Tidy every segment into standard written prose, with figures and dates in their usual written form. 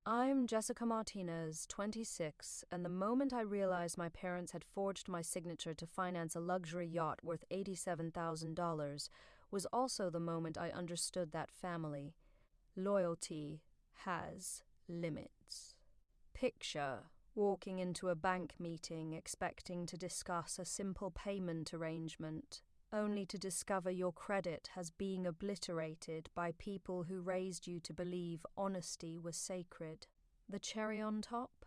I'm Jessica Martinez, 26, and the moment I realized my parents had forged my signature to finance a luxury yacht worth $87,000 was also the moment I understood that family loyalty has limits. Picture walking into a bank meeting expecting to discuss a simple payment arrangement, only to discover your credit has been obliterated by people who raised you to believe honesty was sacred. The cherry on top?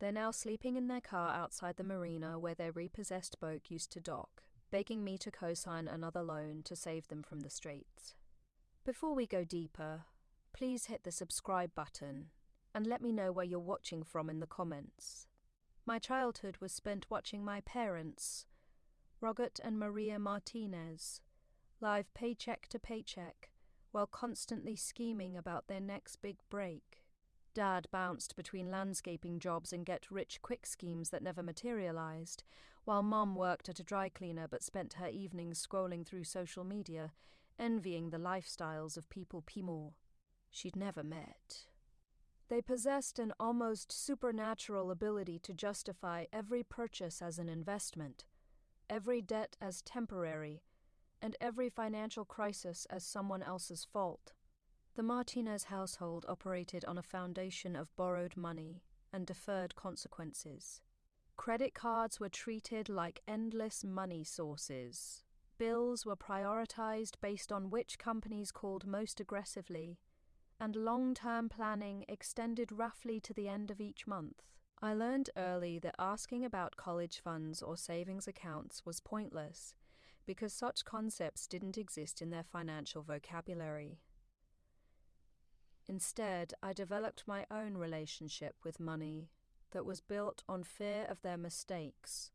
They're now sleeping in their car outside the marina where their repossessed boat used to dock, begging me to co-sign another loan to save them from the straits. Before we go deeper, please hit the subscribe button and let me know where you're watching from in the comments. My childhood was spent watching my parents, Robert and Maria Martinez, live paycheck to paycheck, while constantly scheming about their next big break. Dad bounced between landscaping jobs and get-rich-quick schemes that never materialized, while Mom worked at a dry cleaner but spent her evenings scrolling through social media, envying the lifestyles of people she'd never met. They possessed an almost supernatural ability to justify every purchase as an investment, every debt as temporary, and every financial crisis as someone else's fault. The Martinez household operated on a foundation of borrowed money and deferred consequences. Credit cards were treated like endless money sources. Bills were prioritized based on which companies called most aggressively, and long-term planning extended roughly to the end of each month. I learned early that asking about college funds or savings accounts was pointless because such concepts didn't exist in their financial vocabulary. Instead, I developed my own relationship with money that was built on fear of their mistakes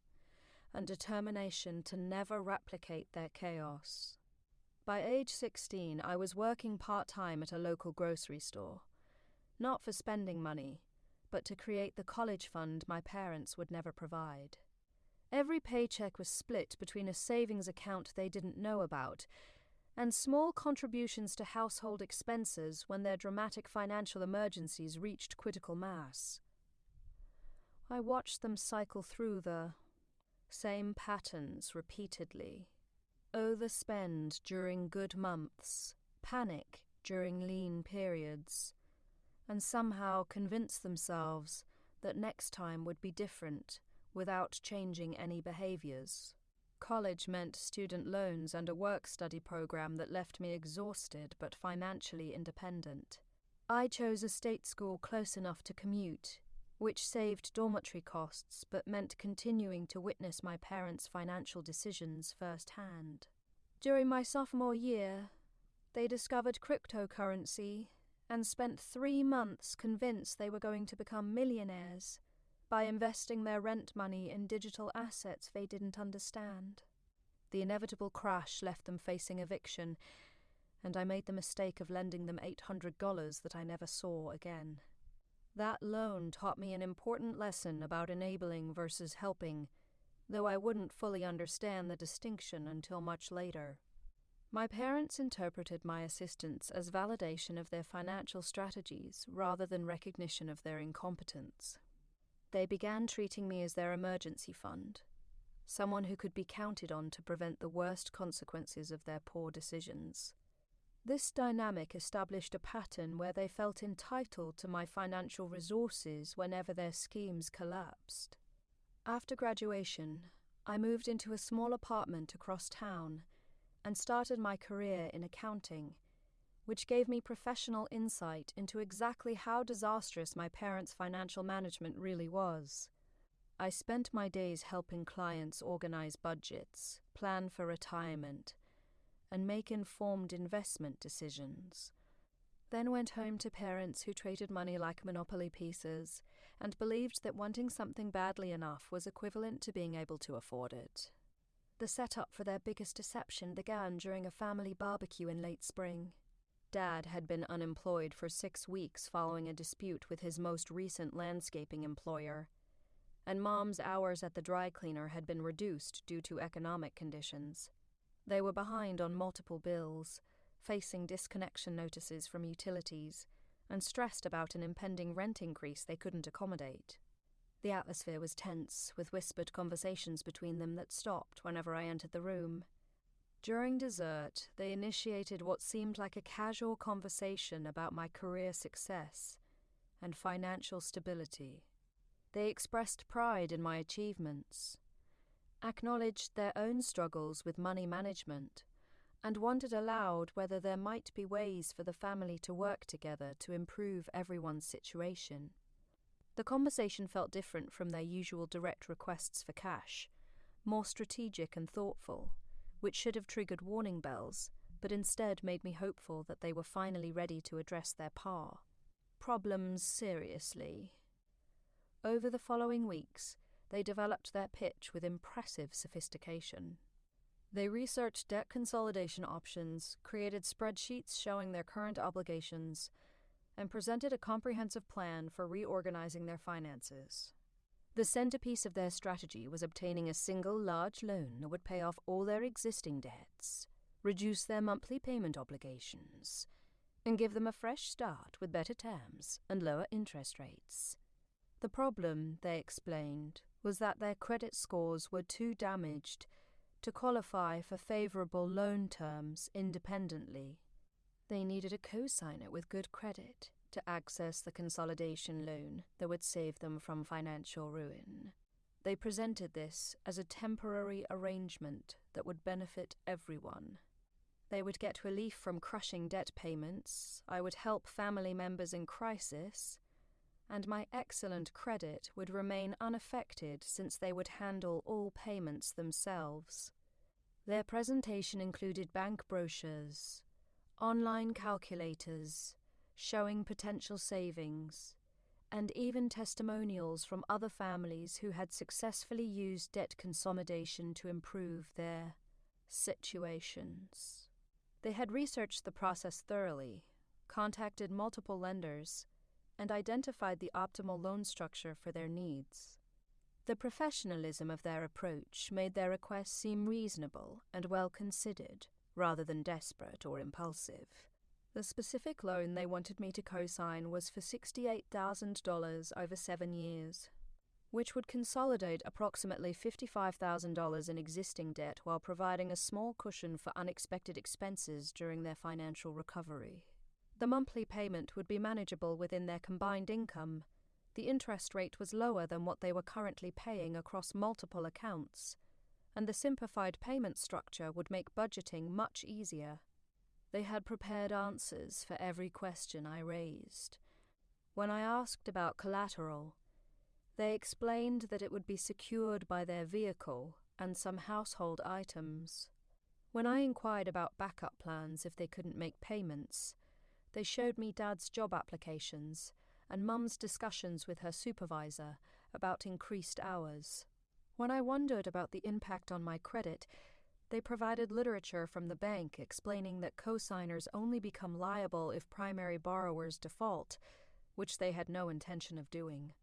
and determination to never replicate their chaos. By age 16, I was working part-time at a local grocery store, not for spending money, but to create the college fund my parents would never provide. Every paycheck was split between a savings account they didn't know about and small contributions to household expenses when their dramatic financial emergencies reached critical mass. I watched them cycle through the same patterns repeatedly. Overspend during good months, panic during lean periods, and somehow convince themselves that next time would be different without changing any behaviors. College meant student loans and a work-study program that left me exhausted but financially independent. I chose a state school close enough to commute, which saved dormitory costs but meant continuing to witness my parents' financial decisions firsthand. During my sophomore year, they discovered cryptocurrency and spent 3 months convinced they were going to become millionaires by investing their rent money in digital assets they didn't understand. The inevitable crash left them facing eviction, and I made the mistake of lending them $800 that I never saw again. That loan taught me an important lesson about enabling versus helping, though I wouldn't fully understand the distinction until much later. My parents interpreted my assistance as validation of their financial strategies rather than recognition of their incompetence. They began treating me as their emergency fund, someone who could be counted on to prevent the worst consequences of their poor decisions. This dynamic established a pattern where they felt entitled to my financial resources whenever their schemes collapsed. After graduation, I moved into a small apartment across town and started my career in accounting, which gave me professional insight into exactly how disastrous my parents' financial management really was. I spent my days helping clients organize budgets, plan for retirement, and make informed investment decisions. Then went home to parents who traded money like Monopoly pieces and believed that wanting something badly enough was equivalent to being able to afford it. The setup for their biggest deception began during a family barbecue in late spring. Dad had been unemployed for 6 weeks following a dispute with his most recent landscaping employer, and Mom's hours at the dry cleaner had been reduced due to economic conditions. They were behind on multiple bills, facing disconnection notices from utilities, and stressed about an impending rent increase they couldn't accommodate. The atmosphere was tense, with whispered conversations between them that stopped whenever I entered the room. During dessert, they initiated what seemed like a casual conversation about my career success and financial stability. They expressed pride in my achievements, acknowledged their own struggles with money management, and wondered aloud whether there might be ways for the family to work together to improve everyone's situation. The conversation felt different from their usual direct requests for cash, more strategic and thoughtful, which should have triggered warning bells, but instead made me hopeful that they were finally ready to address their problems seriously. Over the following weeks, they developed their pitch with impressive sophistication. They researched debt consolidation options, created spreadsheets showing their current obligations, and presented a comprehensive plan for reorganizing their finances. The centerpiece of their strategy was obtaining a single large loan that would pay off all their existing debts, reduce their monthly payment obligations, and give them a fresh start with better terms and lower interest rates. The problem, they explained, was that their credit scores were too damaged to qualify for favorable loan terms independently. They needed a co-signer with good credit to access the consolidation loan that would save them from financial ruin. They presented this as a temporary arrangement that would benefit everyone. They would get relief from crushing debt payments, I would help family members in crisis, and my excellent credit would remain unaffected since they would handle all payments themselves. Their presentation included bank brochures, online calculators showing potential savings, and even testimonials from other families who had successfully used debt consolidation to improve their situations. They had researched the process thoroughly, contacted multiple lenders, and identified the optimal loan structure for their needs. The professionalism of their approach made their request seem reasonable and well considered, rather than desperate or impulsive. The specific loan they wanted me to co-sign was for $68,000 over 7 years, which would consolidate approximately $55,000 in existing debt while providing a small cushion for unexpected expenses during their financial recovery. The monthly payment would be manageable within their combined income. The interest rate was lower than what they were currently paying across multiple accounts, and the simplified payment structure would make budgeting much easier. They had prepared answers for every question I raised. When I asked about collateral, they explained that it would be secured by their vehicle and some household items. When I inquired about backup plans if they couldn't make payments, they showed me Dad's job applications and Mum's discussions with her supervisor about increased hours. When I wondered about the impact on my credit, they provided literature from the bank explaining that co-signers only become liable if primary borrowers default, which they had no intention of doing.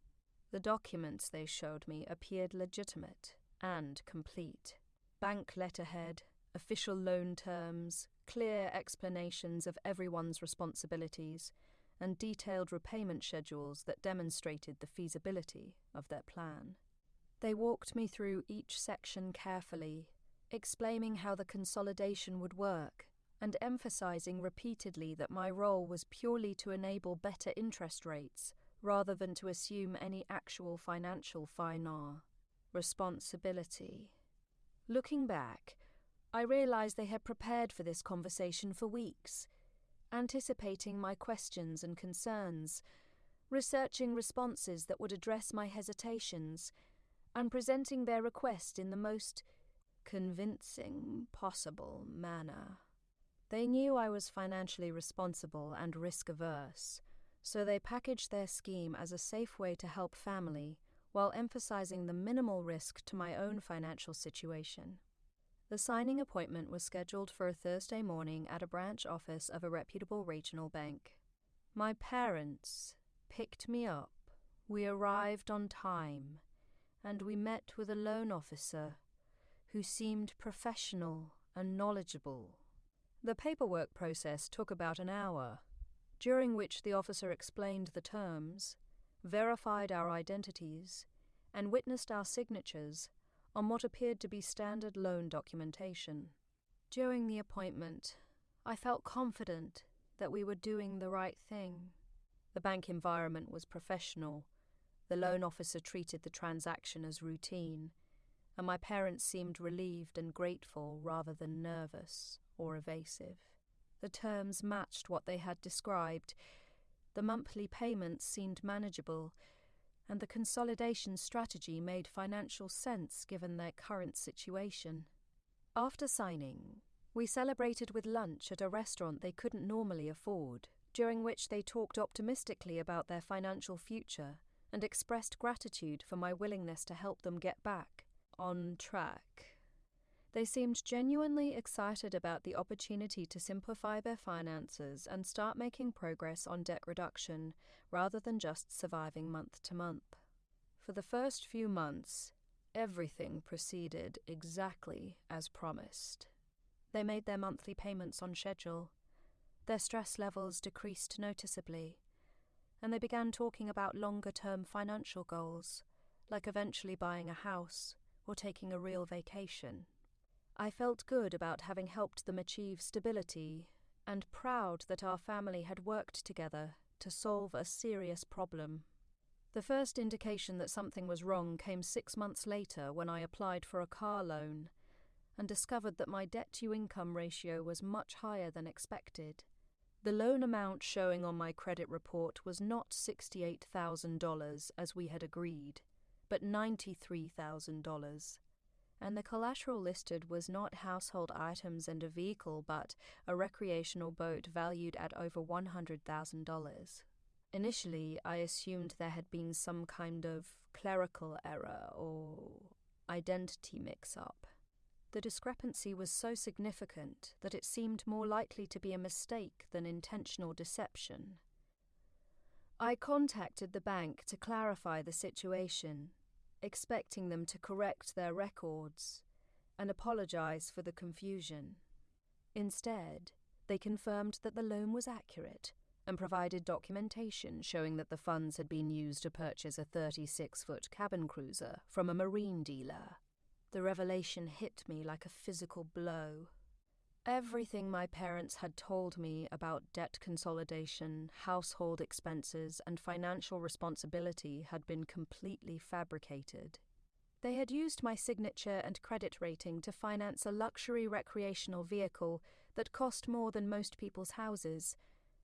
The documents they showed me appeared legitimate and complete. Bank letterhead, official loan terms, clear explanations of everyone's responsibilities, and detailed repayment schedules that demonstrated the feasibility of their plan. They walked me through each section carefully, explaining how the consolidation would work, and emphasizing repeatedly that my role was purely to enable better interest rates, rather than to assume any actual financial responsibility. Looking back, I realized they had prepared for this conversation for weeks, anticipating my questions and concerns, researching responses that would address my hesitations, and presenting their request in the most convincing possible manner. They knew I was financially responsible and risk-averse, so they packaged their scheme as a safe way to help family while emphasizing the minimal risk to my own financial situation. The signing appointment was scheduled for a Thursday morning at a branch office of a reputable regional bank. My parents picked me up. We arrived on time, and we met with a loan officer who seemed professional and knowledgeable. The paperwork process took about an hour. during which the officer explained the terms, verified our identities, and witnessed our signatures on what appeared to be standard loan documentation. During the appointment, I felt confident that we were doing the right thing. The bank environment was professional, the loan officer treated the transaction as routine, and my parents seemed relieved and grateful rather than nervous or evasive. The terms matched what they had described. The monthly payments seemed manageable, and the consolidation strategy made financial sense given their current situation. After signing, we celebrated with lunch at a restaurant they couldn't normally afford, during which they talked optimistically about their financial future and expressed gratitude for my willingness to help them get back on track. They seemed genuinely excited about the opportunity to simplify their finances and start making progress on debt reduction rather than just surviving month to month. For the first few months, everything proceeded exactly as promised. They made their monthly payments on schedule. Their stress levels decreased noticeably, and they began talking about longer-term financial goals, like eventually buying a house or taking a real vacation. I felt good about having helped them achieve stability and proud that our family had worked together to solve a serious problem. The first indication that something was wrong came 6 months later when I applied for a car loan and discovered that my debt-to-income ratio was much higher than expected. The loan amount showing on my credit report was not $68,000 as we had agreed, but $93,000. And the collateral listed was not household items and a vehicle, but a recreational boat valued at over $100,000. Initially, I assumed there had been some kind of clerical error or identity mix-up. The discrepancy was so significant that it seemed more likely to be a mistake than intentional deception. I contacted the bank to clarify the situation, expecting them to correct their records and apologize for the confusion. Instead, they confirmed that the loan was accurate and provided documentation showing that the funds had been used to purchase a 36-foot cabin cruiser from a marine dealer. The revelation hit me like a physical blow. Everything my parents had told me about debt consolidation, household expenses, and financial responsibility had been completely fabricated. They had used my signature and credit rating to finance a luxury recreational vehicle that cost more than most people's houses,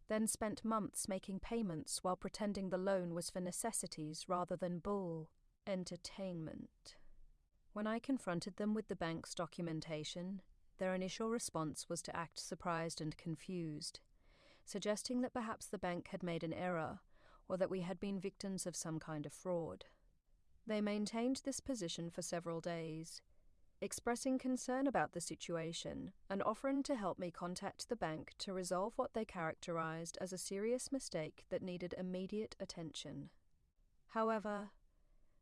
then spent months making payments while pretending the loan was for necessities rather than bull entertainment. When I confronted them with the bank's documentation, their initial response was to act surprised and confused, suggesting that perhaps the bank had made an error or that we had been victims of some kind of fraud. They maintained this position for several days, expressing concern about the situation and offering to help me contact the bank to resolve what they characterized as a serious mistake that needed immediate attention. However,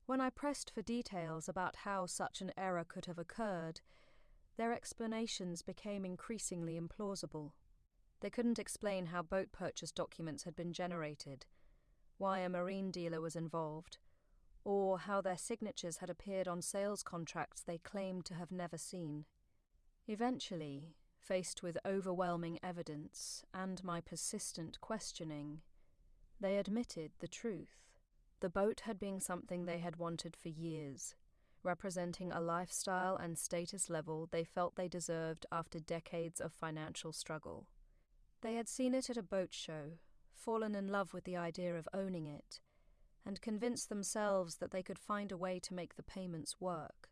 when I pressed for details about how such an error could have occurred, their explanations became increasingly implausible. They couldn't explain how boat purchase documents had been generated, why a marine dealer was involved, or how their signatures had appeared on sales contracts they claimed to have never seen. Eventually, faced with overwhelming evidence and my persistent questioning, they admitted the truth. The boat had been something they had wanted for years, representing a lifestyle and status level they felt they deserved after decades of financial struggle. They had seen it at a boat show, fallen in love with the idea of owning it, and convinced themselves that they could find a way to make the payments work.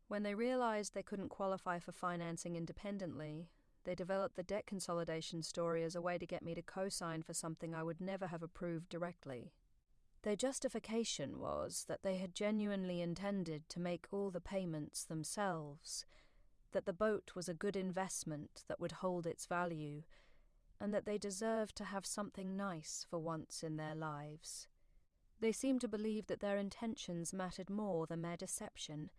When they realized they couldn't qualify for financing independently, they developed the debt consolidation story as a way to get me to co-sign for something I would never have approved directly. Their justification was that they had genuinely intended to make all the payments themselves, that the boat was a good investment that would hold its value, and that they deserved to have something nice for once in their lives. They seemed to believe that their intentions mattered more than their deception,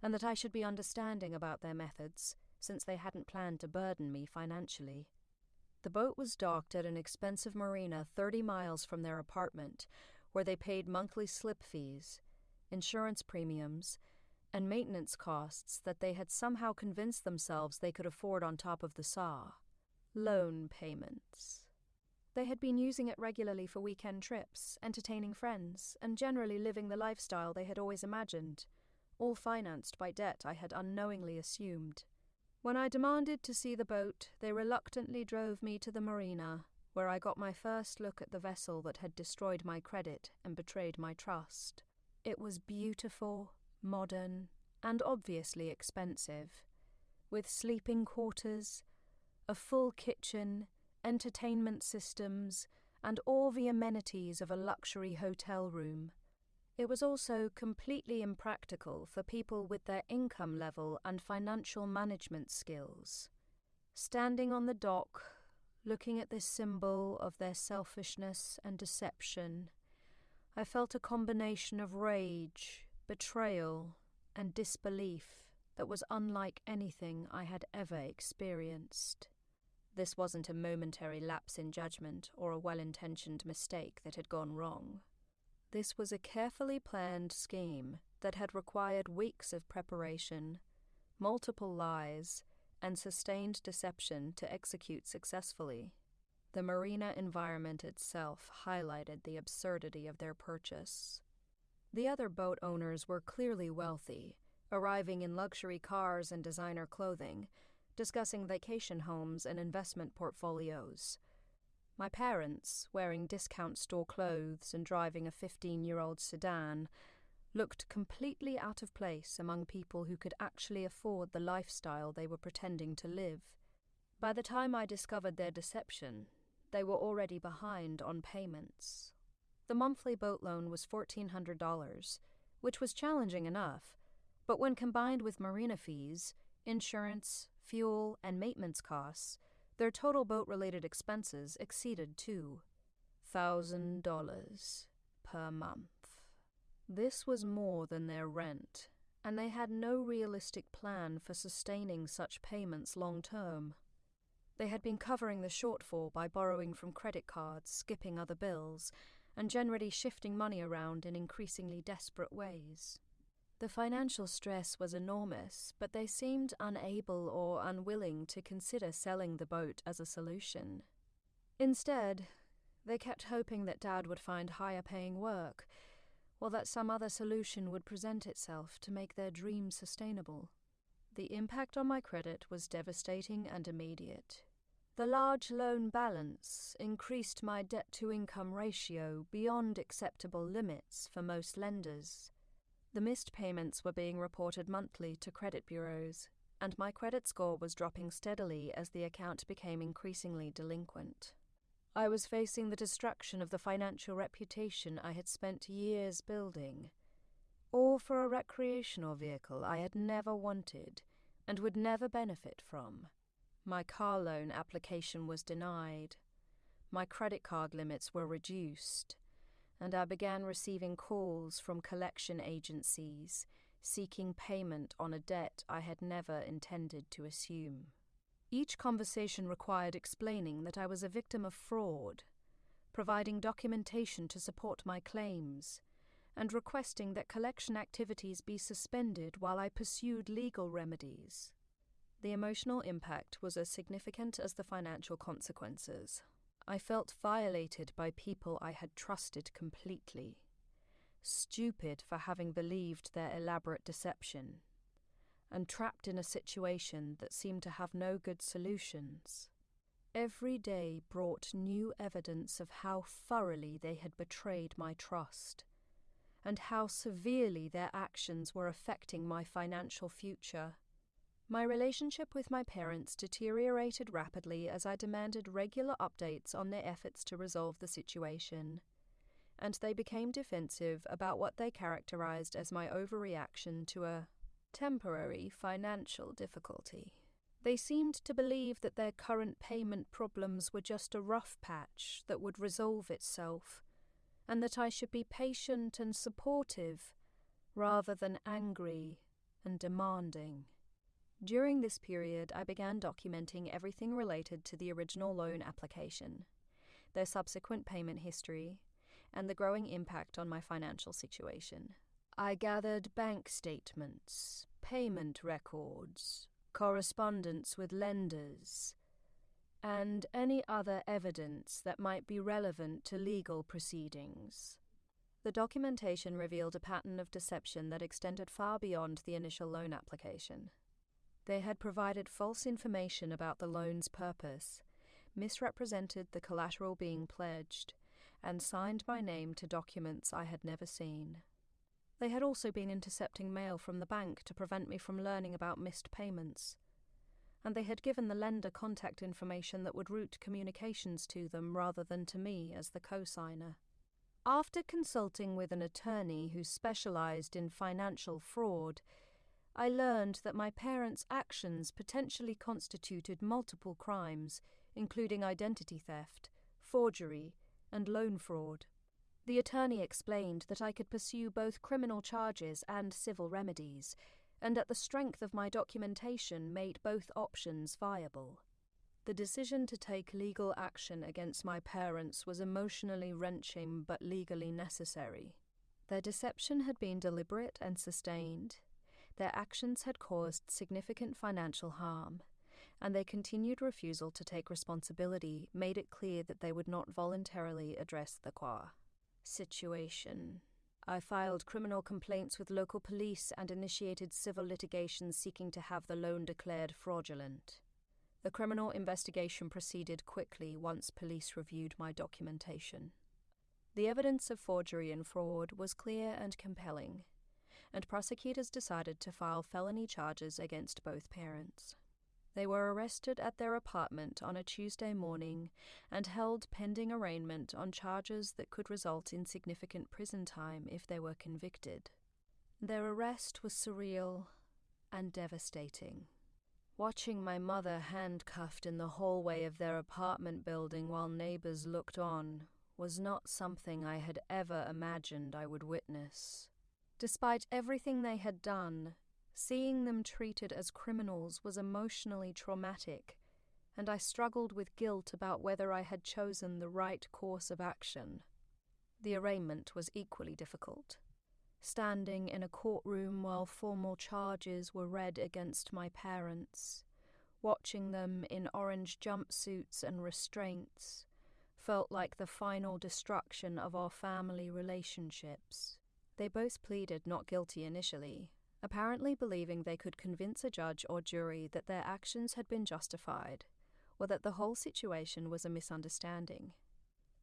and that I should be understanding about their methods, since they hadn't planned to burden me financially. The boat was docked at an expensive marina 30 miles from their apartment, where they paid monthly slip fees, insurance premiums, and maintenance costs that they had somehow convinced themselves they could afford on top of the SAW. Loan payments. They had been using it regularly for weekend trips, entertaining friends, and generally living the lifestyle they had always imagined, all financed by debt I had unknowingly assumed. When I demanded to see the boat, they reluctantly drove me to the marina, where I got my first look at the vessel that had destroyed my credit and betrayed my trust. It was beautiful, modern, and obviously expensive, with sleeping quarters, a full kitchen, entertainment systems, and all the amenities of a luxury hotel room. It was also completely impractical for people with their income level and financial management skills. Standing on the dock, looking at this symbol of their selfishness and deception, I felt a combination of rage, betrayal, and disbelief that was unlike anything I had ever experienced. This wasn't a momentary lapse in judgment or a well-intentioned mistake that had gone wrong. This was a carefully planned scheme that had required weeks of preparation, multiple lies, and sustained deception to execute successfully. The marina environment itself highlighted the absurdity of their purchase. The other boat owners were clearly wealthy, arriving in luxury cars and designer clothing, discussing vacation homes and investment portfolios. My parents, wearing discount store clothes and driving a 15-year-old sedan, looked completely out of place among people who could actually afford the lifestyle they were pretending to live. By the time I discovered their deception, they were already behind on payments. The monthly boat loan was $1,400, which was challenging enough, but when combined with marina fees, insurance, fuel, and maintenance costs, their total boat-related expenses exceeded $2,000 per month. This was more than their rent, and they had no realistic plan for sustaining such payments long-term. They had been covering the shortfall by borrowing from credit cards, skipping other bills, and generally shifting money around in increasingly desperate ways. The financial stress was enormous, but they seemed unable or unwilling to consider selling the boat as a solution. Instead, they kept hoping that Dad would find higher-paying work, or that some other solution would present itself to make their dream sustainable. The impact on my credit was devastating and immediate. The large loan balance increased my debt-to-income ratio beyond acceptable limits for most lenders. The missed payments were being reported monthly to credit bureaus, and my credit score was dropping steadily as the account became increasingly delinquent. I was facing the destruction of the financial reputation I had spent years building, all for a recreational vehicle I had never wanted and would never benefit from. My car loan application was denied, my credit card limits were reduced, and I began receiving calls from collection agencies seeking payment on a debt I had never intended to assume. Each conversation required explaining that I was a victim of fraud, providing documentation to support my claims, and requesting that collection activities be suspended while I pursued legal remedies. The emotional impact was as significant as the financial consequences. I felt violated by people I had trusted completely, stupid for having believed their elaborate deception, and trapped in a situation that seemed to have no good solutions. Every day brought new evidence of how thoroughly they had betrayed my trust, and how severely their actions were affecting my financial future. My relationship with my parents deteriorated rapidly as I demanded regular updates on their efforts to resolve the situation, and they became defensive about what they characterized as my overreaction to a temporary financial difficulty. They seemed to believe that their current payment problems were just a rough patch that would resolve itself, and that I should be patient and supportive rather than angry and demanding. During this period, I began documenting everything related to the original loan application, their subsequent payment history, and the growing impact on my financial situation. I gathered bank statements, payment records, correspondence with lenders, and any other evidence that might be relevant to legal proceedings. The documentation revealed a pattern of deception that extended far beyond the initial loan application. They had provided false information about the loan's purpose, misrepresented the collateral being pledged, and signed my name to documents I had never seen. They had also been intercepting mail from the bank to prevent me from learning about missed payments, and they had given the lender contact information that would route communications to them rather than to me as the co-signer. After consulting with an attorney who specialized in financial fraud, I learned that my parents' actions potentially constituted multiple crimes, including identity theft, forgery, and loan fraud. The attorney explained that I could pursue both criminal charges and civil remedies, and that the strength of my documentation made both options viable. The decision to take legal action against my parents was emotionally wrenching but legally necessary. Their deception had been deliberate and sustained. Their actions had caused significant financial harm, and their continued refusal to take responsibility made it clear that they would not voluntarily address the situation. I filed criminal complaints with local police and initiated civil litigation seeking to have the loan declared fraudulent. The criminal investigation proceeded quickly once police reviewed my documentation. The evidence of forgery and fraud was clear and compelling, and prosecutors decided to file felony charges against both parents. They were arrested at their apartment on a Tuesday morning and held pending arraignment on charges that could result in significant prison time if they were convicted. Their arrest was surreal and devastating. Watching my mother handcuffed in the hallway of their apartment building while neighbors looked on was not something I had ever imagined I would witness. Despite everything they had done, seeing them treated as criminals was emotionally traumatic, and I struggled with guilt about whether I had chosen the right course of action. The arraignment was equally difficult. Standing in a courtroom while formal charges were read against my parents, watching them in orange jumpsuits and restraints, felt like the final destruction of our family relationships. They both pleaded not guilty initially, apparently believing they could convince a judge or jury that their actions had been justified, or that the whole situation was a misunderstanding.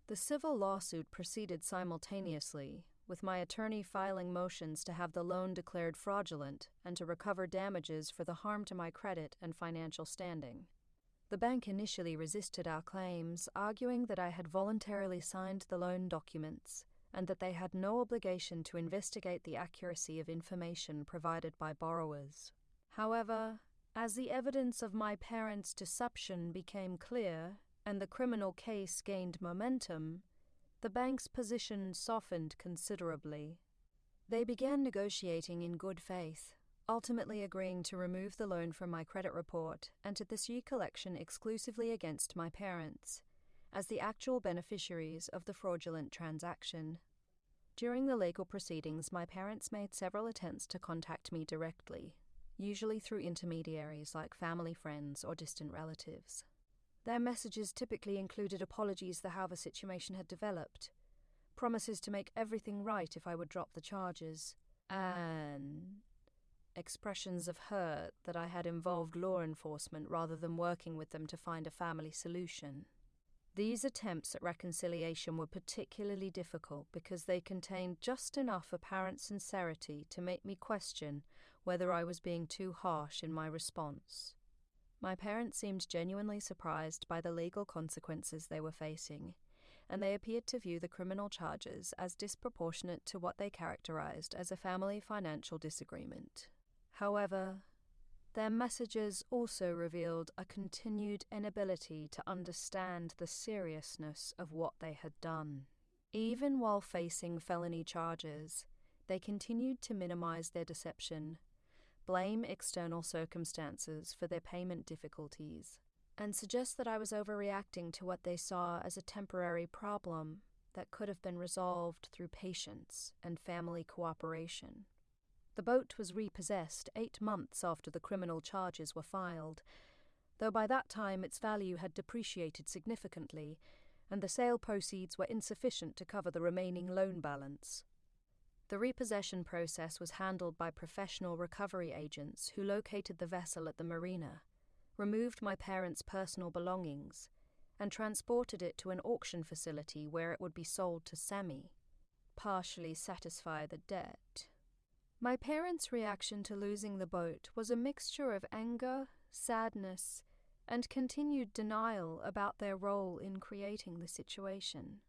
The civil lawsuit proceeded simultaneously, with my attorney filing motions to have the loan declared fraudulent and to recover damages for the harm to my credit and financial standing. The bank initially resisted our claims, arguing that I had voluntarily signed the loan documents and that they had no obligation to investigate the accuracy of information provided by borrowers. However, as the evidence of my parents' deception became clear and the criminal case gained momentum, the bank's position softened considerably. They began negotiating in good faith, ultimately agreeing to remove the loan from my credit report and to pursue collection exclusively against my parents, as the actual beneficiaries of the fraudulent transaction. During the legal proceedings, my parents made several attempts to contact me directly, usually through intermediaries like family friends or distant relatives. Their messages typically included apologies for how the situation had developed, promises to make everything right if I would drop the charges, and expressions of hurt that I had involved law enforcement rather than working with them to find a family solution. These attempts at reconciliation were particularly difficult because they contained just enough apparent sincerity to make me question whether I was being too harsh in my response. My parents seemed genuinely surprised by the legal consequences they were facing, and they appeared to view the criminal charges as disproportionate to what they characterized as a family financial disagreement. However, their messages also revealed a continued inability to understand the seriousness of what they had done. Even while facing felony charges, they continued to minimize their deception, blame external circumstances for their payment difficulties and suggest that I was overreacting to what they saw as a temporary problem that could have been resolved through patience and family cooperation. The boat was repossessed 8 months after the criminal charges were filed, though by that time its value had depreciated significantly, and the sale proceeds were insufficient to cover the remaining loan balance. The repossession process was handled by professional recovery agents who located the vessel at the marina, removed my parents' personal belongings, and transported it to an auction facility where it would be sold to Sammy, partially satisfy the debt. My parents' reaction to losing the boat was a mixture of anger, sadness, and continued denial about their role in creating the situation.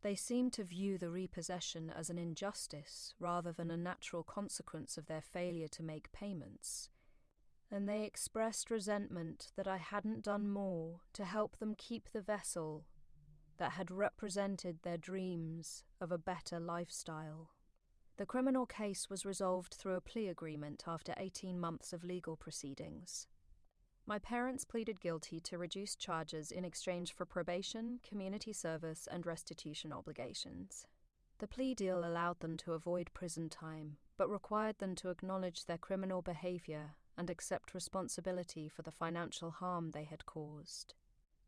They seemed to view the repossession as an injustice rather than a natural consequence of their failure to make payments, and they expressed resentment that I hadn't done more to help them keep the vessel that had represented their dreams of a better lifestyle. The criminal case was resolved through a plea agreement after 18 months of legal proceedings. My parents pleaded guilty to reduced charges in exchange for probation, community service, and restitution obligations. The plea deal allowed them to avoid prison time, but required them to acknowledge their criminal behavior and accept responsibility for the financial harm they had caused.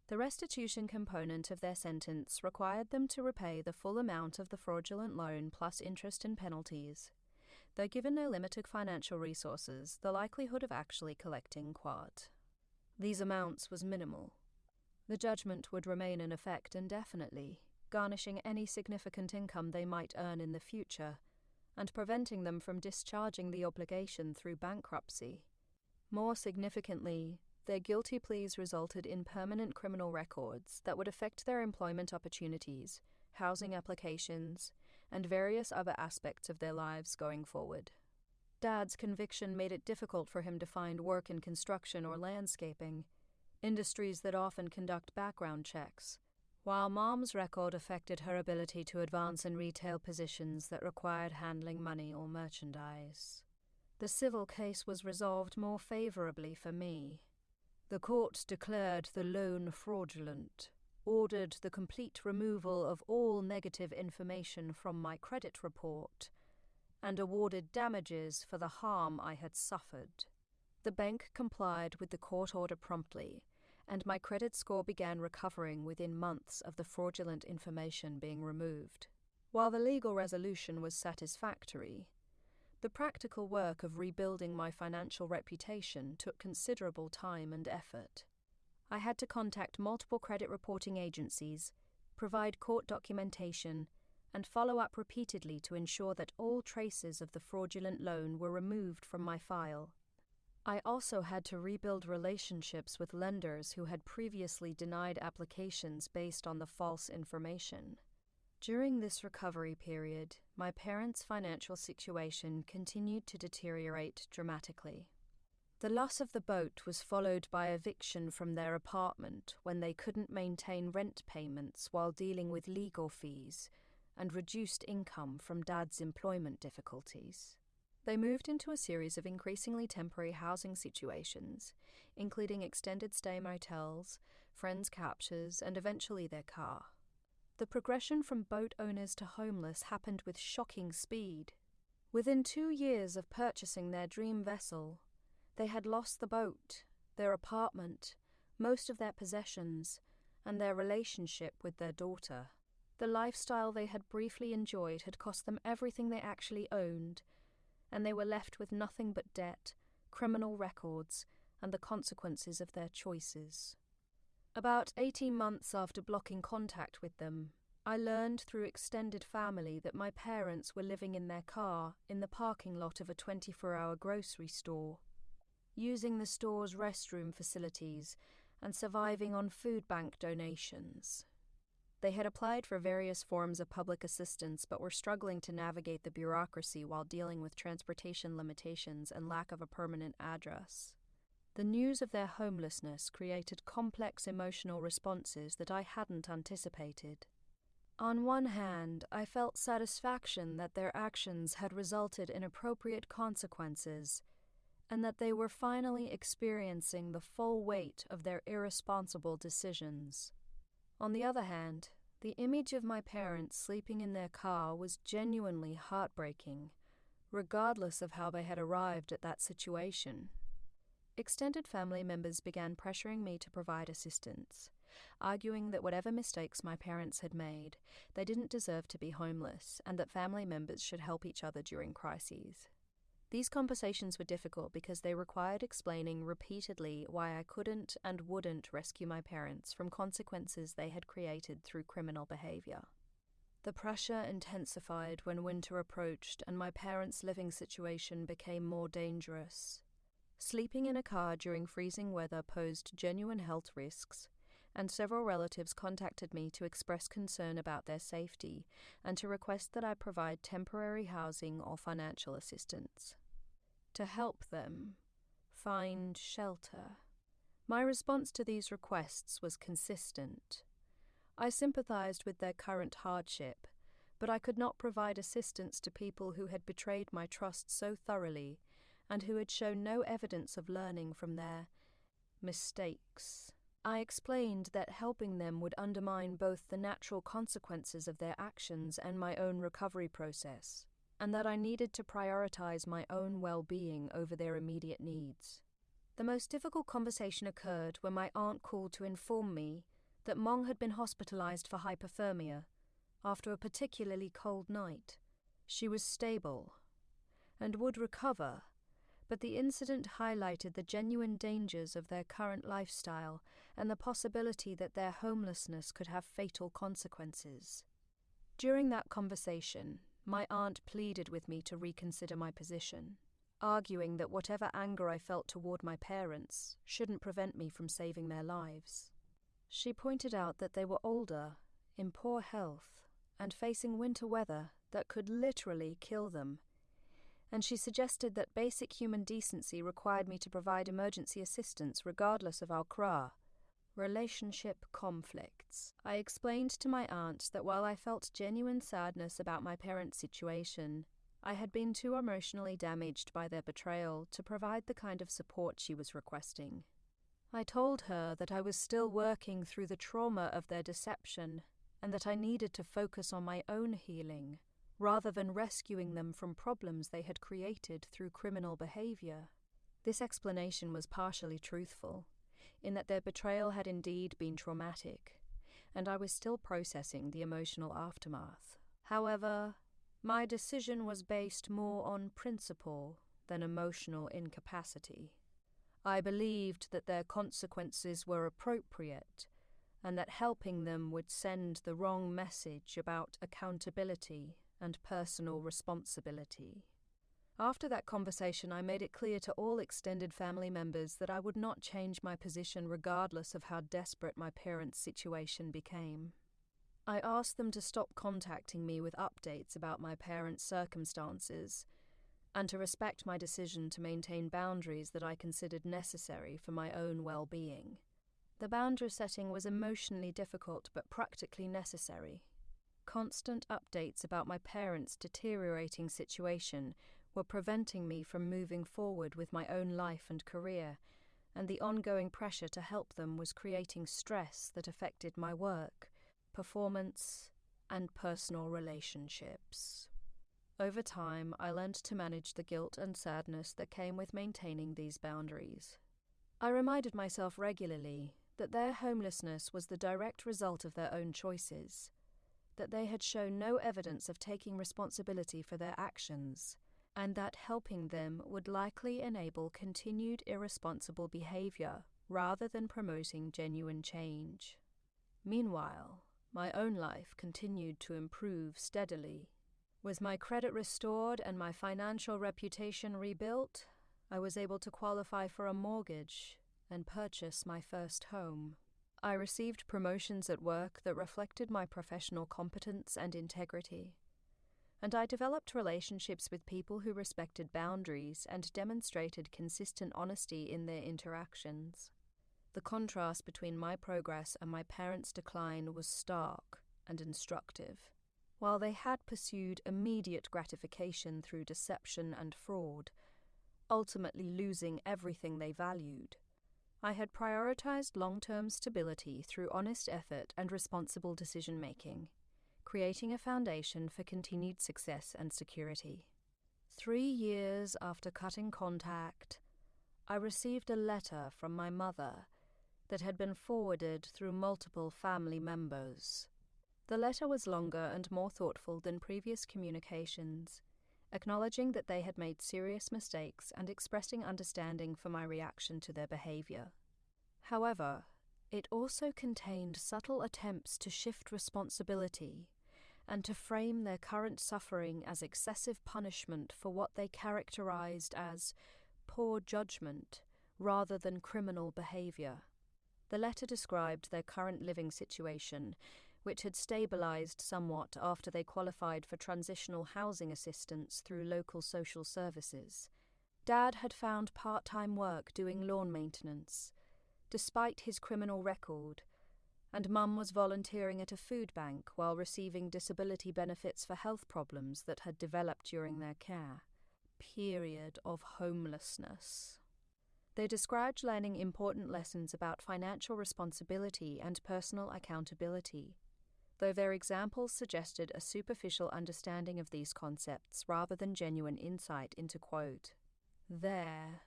The restitution component of their sentence required them to repay the full amount of the fraudulent loan plus interest and penalties, though given no limited financial resources, the likelihood of actually collecting quart. These amounts was minimal. The judgment would remain in effect indefinitely, garnishing any significant income they might earn in the future, and preventing them from discharging the obligation through bankruptcy. More significantly, their guilty pleas resulted in permanent criminal records that would affect their employment opportunities, housing applications, and various other aspects of their lives going forward. Dad's conviction made it difficult for him to find work in construction or landscaping, industries that often conduct background checks, while Mom's record affected her ability to advance in retail positions that required handling money or merchandise. The civil case was resolved more favorably for me. The court declared the loan fraudulent, ordered the complete removal of all negative information from my credit report, and awarded damages for the harm I had suffered. The bank complied with the court order promptly, and my credit score began recovering within months of the fraudulent information being removed. While the legal resolution was satisfactory, the practical work of rebuilding my financial reputation took considerable time and effort. I had to contact multiple credit reporting agencies, provide court documentation, and follow up repeatedly to ensure that all traces of the fraudulent loan were removed from my file. I also had to rebuild relationships with lenders who had previously denied applications based on the false information. During this recovery period, my parents' financial situation continued to deteriorate dramatically. The loss of the boat was followed by eviction from their apartment when they couldn't maintain rent payments while dealing with legal fees, and reduced income from Dad's employment difficulties. They moved into a series of increasingly temporary housing situations, including extended stay motels, friends' captures, and eventually their car. The progression from boat owners to homeless happened with shocking speed. Within 2 years of purchasing their dream vessel, they had lost the boat, their apartment, most of their possessions, and their relationship with their daughter. The lifestyle they had briefly enjoyed had cost them everything they actually owned, and they were left with nothing but debt, criminal records, and the consequences of their choices. About 18 months after blocking contact with them, I learned through extended family that my parents were living in their car in the parking lot of a 24-hour grocery store, using the store's restroom facilities and surviving on food bank donations. They had applied for various forms of public assistance but were struggling to navigate the bureaucracy while dealing with transportation limitations and lack of a permanent address. The news of their homelessness created complex emotional responses that I hadn't anticipated. On one hand, I felt satisfaction that their actions had resulted in appropriate consequences, and that they were finally experiencing the full weight of their irresponsible decisions. On the other hand, the image of my parents sleeping in their car was genuinely heartbreaking, regardless of how they had arrived at that situation. Extended family members began pressuring me to provide assistance, arguing that whatever mistakes my parents had made, they didn't deserve to be homeless, and that family members should help each other during crises. These conversations were difficult because they required explaining repeatedly why I couldn't and wouldn't rescue my parents from consequences they had created through criminal behavior. The pressure intensified when winter approached and my parents' living situation became more dangerous. Sleeping in a car during freezing weather posed genuine health risks, and several relatives contacted me to express concern about their safety and to request that I provide temporary housing or financial assistance to help them find shelter. My response to these requests was consistent. I sympathized with their current hardship, but I could not provide assistance to people who had betrayed my trust so thoroughly and who had shown no evidence of learning from their mistakes. I explained that helping them would undermine both the natural consequences of their actions and my own recovery process, and that I needed to prioritize my own well-being over their immediate needs. The most difficult conversation occurred when my aunt called to inform me that Mong had been hospitalized for hypothermia after a particularly cold night. She was stable and would recover, but the incident highlighted the genuine dangers of their current lifestyle and the possibility that their homelessness could have fatal consequences. During that conversation, my aunt pleaded with me to reconsider my position, arguing that whatever anger I felt toward my parents shouldn't prevent me from saving their lives. She pointed out that they were older, in poor health, and facing winter weather that could literally kill them, and she suggested that basic human decency required me to provide emergency assistance regardless of our relationship conflicts. I explained to my aunt that while I felt genuine sadness about my parents' situation, I had been too emotionally damaged by their betrayal to provide the kind of support she was requesting. I told her that I was still working through the trauma of their deception and that I needed to focus on my own healing, rather than rescuing them from problems they had created through criminal behavior. This explanation was partially truthful, in that their betrayal had indeed been traumatic, and I was still processing the emotional aftermath. However, my decision was based more on principle than emotional incapacity. I believed that their consequences were appropriate, and that helping them would send the wrong message about accountability and personal responsibility. After that conversation, I made it clear to all extended family members that I would not change my position regardless of how desperate my parents' situation became. I asked them to stop contacting me with updates about my parents' circumstances, and to respect my decision to maintain boundaries that I considered necessary for my own well-being. The boundary setting was emotionally difficult but practically necessary. Constant updates about my parents' deteriorating situation were preventing me from moving forward with my own life and career, and the ongoing pressure to help them was creating stress that affected my work, performance, and personal relationships. Over time, I learned to manage the guilt and sadness that came with maintaining these boundaries. I reminded myself regularly that their homelessness was the direct result of their own choices, that they had shown no evidence of taking responsibility for their actions, and that helping them would likely enable continued irresponsible behavior rather than promoting genuine change. Meanwhile, my own life continued to improve steadily. With my credit restored and my financial reputation rebuilt, I was able to qualify for a mortgage and purchase my first home. I received promotions at work that reflected my professional competence and integrity, and I developed relationships with people who respected boundaries and demonstrated consistent honesty in their interactions. The contrast between my progress and my parents' decline was stark and instructive. While they had pursued immediate gratification through deception and fraud, ultimately losing everything they valued. I had prioritized long-term stability through honest effort and responsible decision-making, creating a foundation for continued success and security. 3 years after cutting contact, I received a letter from my mother that had been forwarded through multiple family members. The letter was longer and more thoughtful than previous communications, acknowledging that they had made serious mistakes and expressing understanding for my reaction to their behavior. However, it also contained subtle attempts to shift responsibility and to frame their current suffering as excessive punishment for what they characterized as poor judgment rather than criminal behavior. The letter described their current living situation, which had stabilized somewhat after they qualified for transitional housing assistance through local social services. Dad had found part-time work doing lawn maintenance, despite his criminal record, and Mum was volunteering at a food bank while receiving disability benefits for health problems that had developed during their care. Period of homelessness. They described learning important lessons about financial responsibility and personal accountability, though their examples suggested a superficial understanding of these concepts rather than genuine insight into, quote, their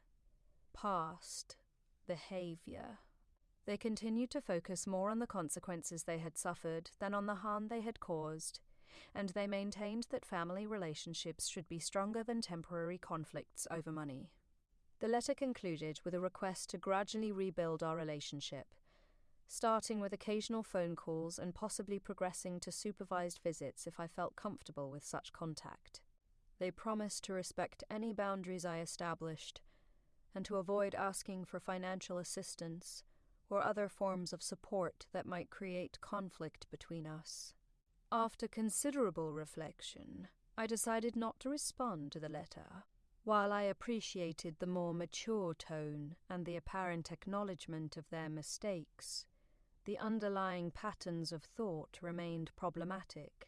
past behavior. They continued to focus more on the consequences they had suffered than on the harm they had caused, and they maintained that family relationships should be stronger than temporary conflicts over money. The letter concluded with a request to gradually rebuild our relationship, starting with occasional phone calls and possibly progressing to supervised visits if I felt comfortable with such contact. They promised to respect any boundaries I established and to avoid asking for financial assistance or other forms of support that might create conflict between us. After considerable reflection, I decided not to respond to the letter. While I appreciated the more mature tone and the apparent acknowledgement of their mistakes, the underlying patterns of thought remained problematic.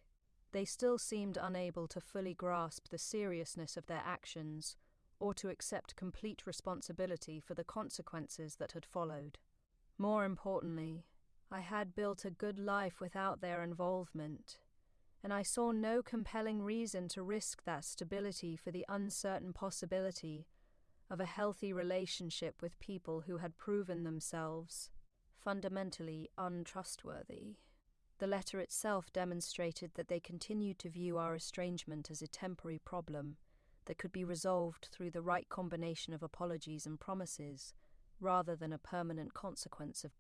They still seemed unable to fully grasp the seriousness of their actions or to accept complete responsibility for the consequences that had followed. More importantly, I had built a good life without their involvement, and I saw no compelling reason to risk that stability for the uncertain possibility of a healthy relationship with people who had proven themselves fundamentally untrustworthy. The letter itself demonstrated that they continued to view our estrangement as a temporary problem that could be resolved through the right combination of apologies and promises, rather than a permanent consequence of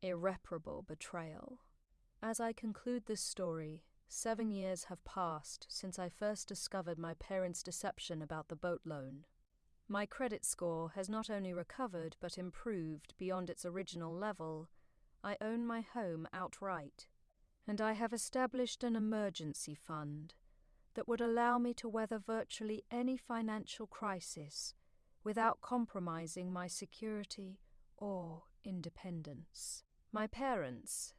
irreparable betrayal. As I conclude this story, 7 years have passed since I first discovered my parents' deception about the boat loan. My credit score has not only recovered but improved beyond its original level. I own my home outright, and I have established an emergency fund that would allow me to weather virtually any financial crisis without compromising my security or independence. My parents,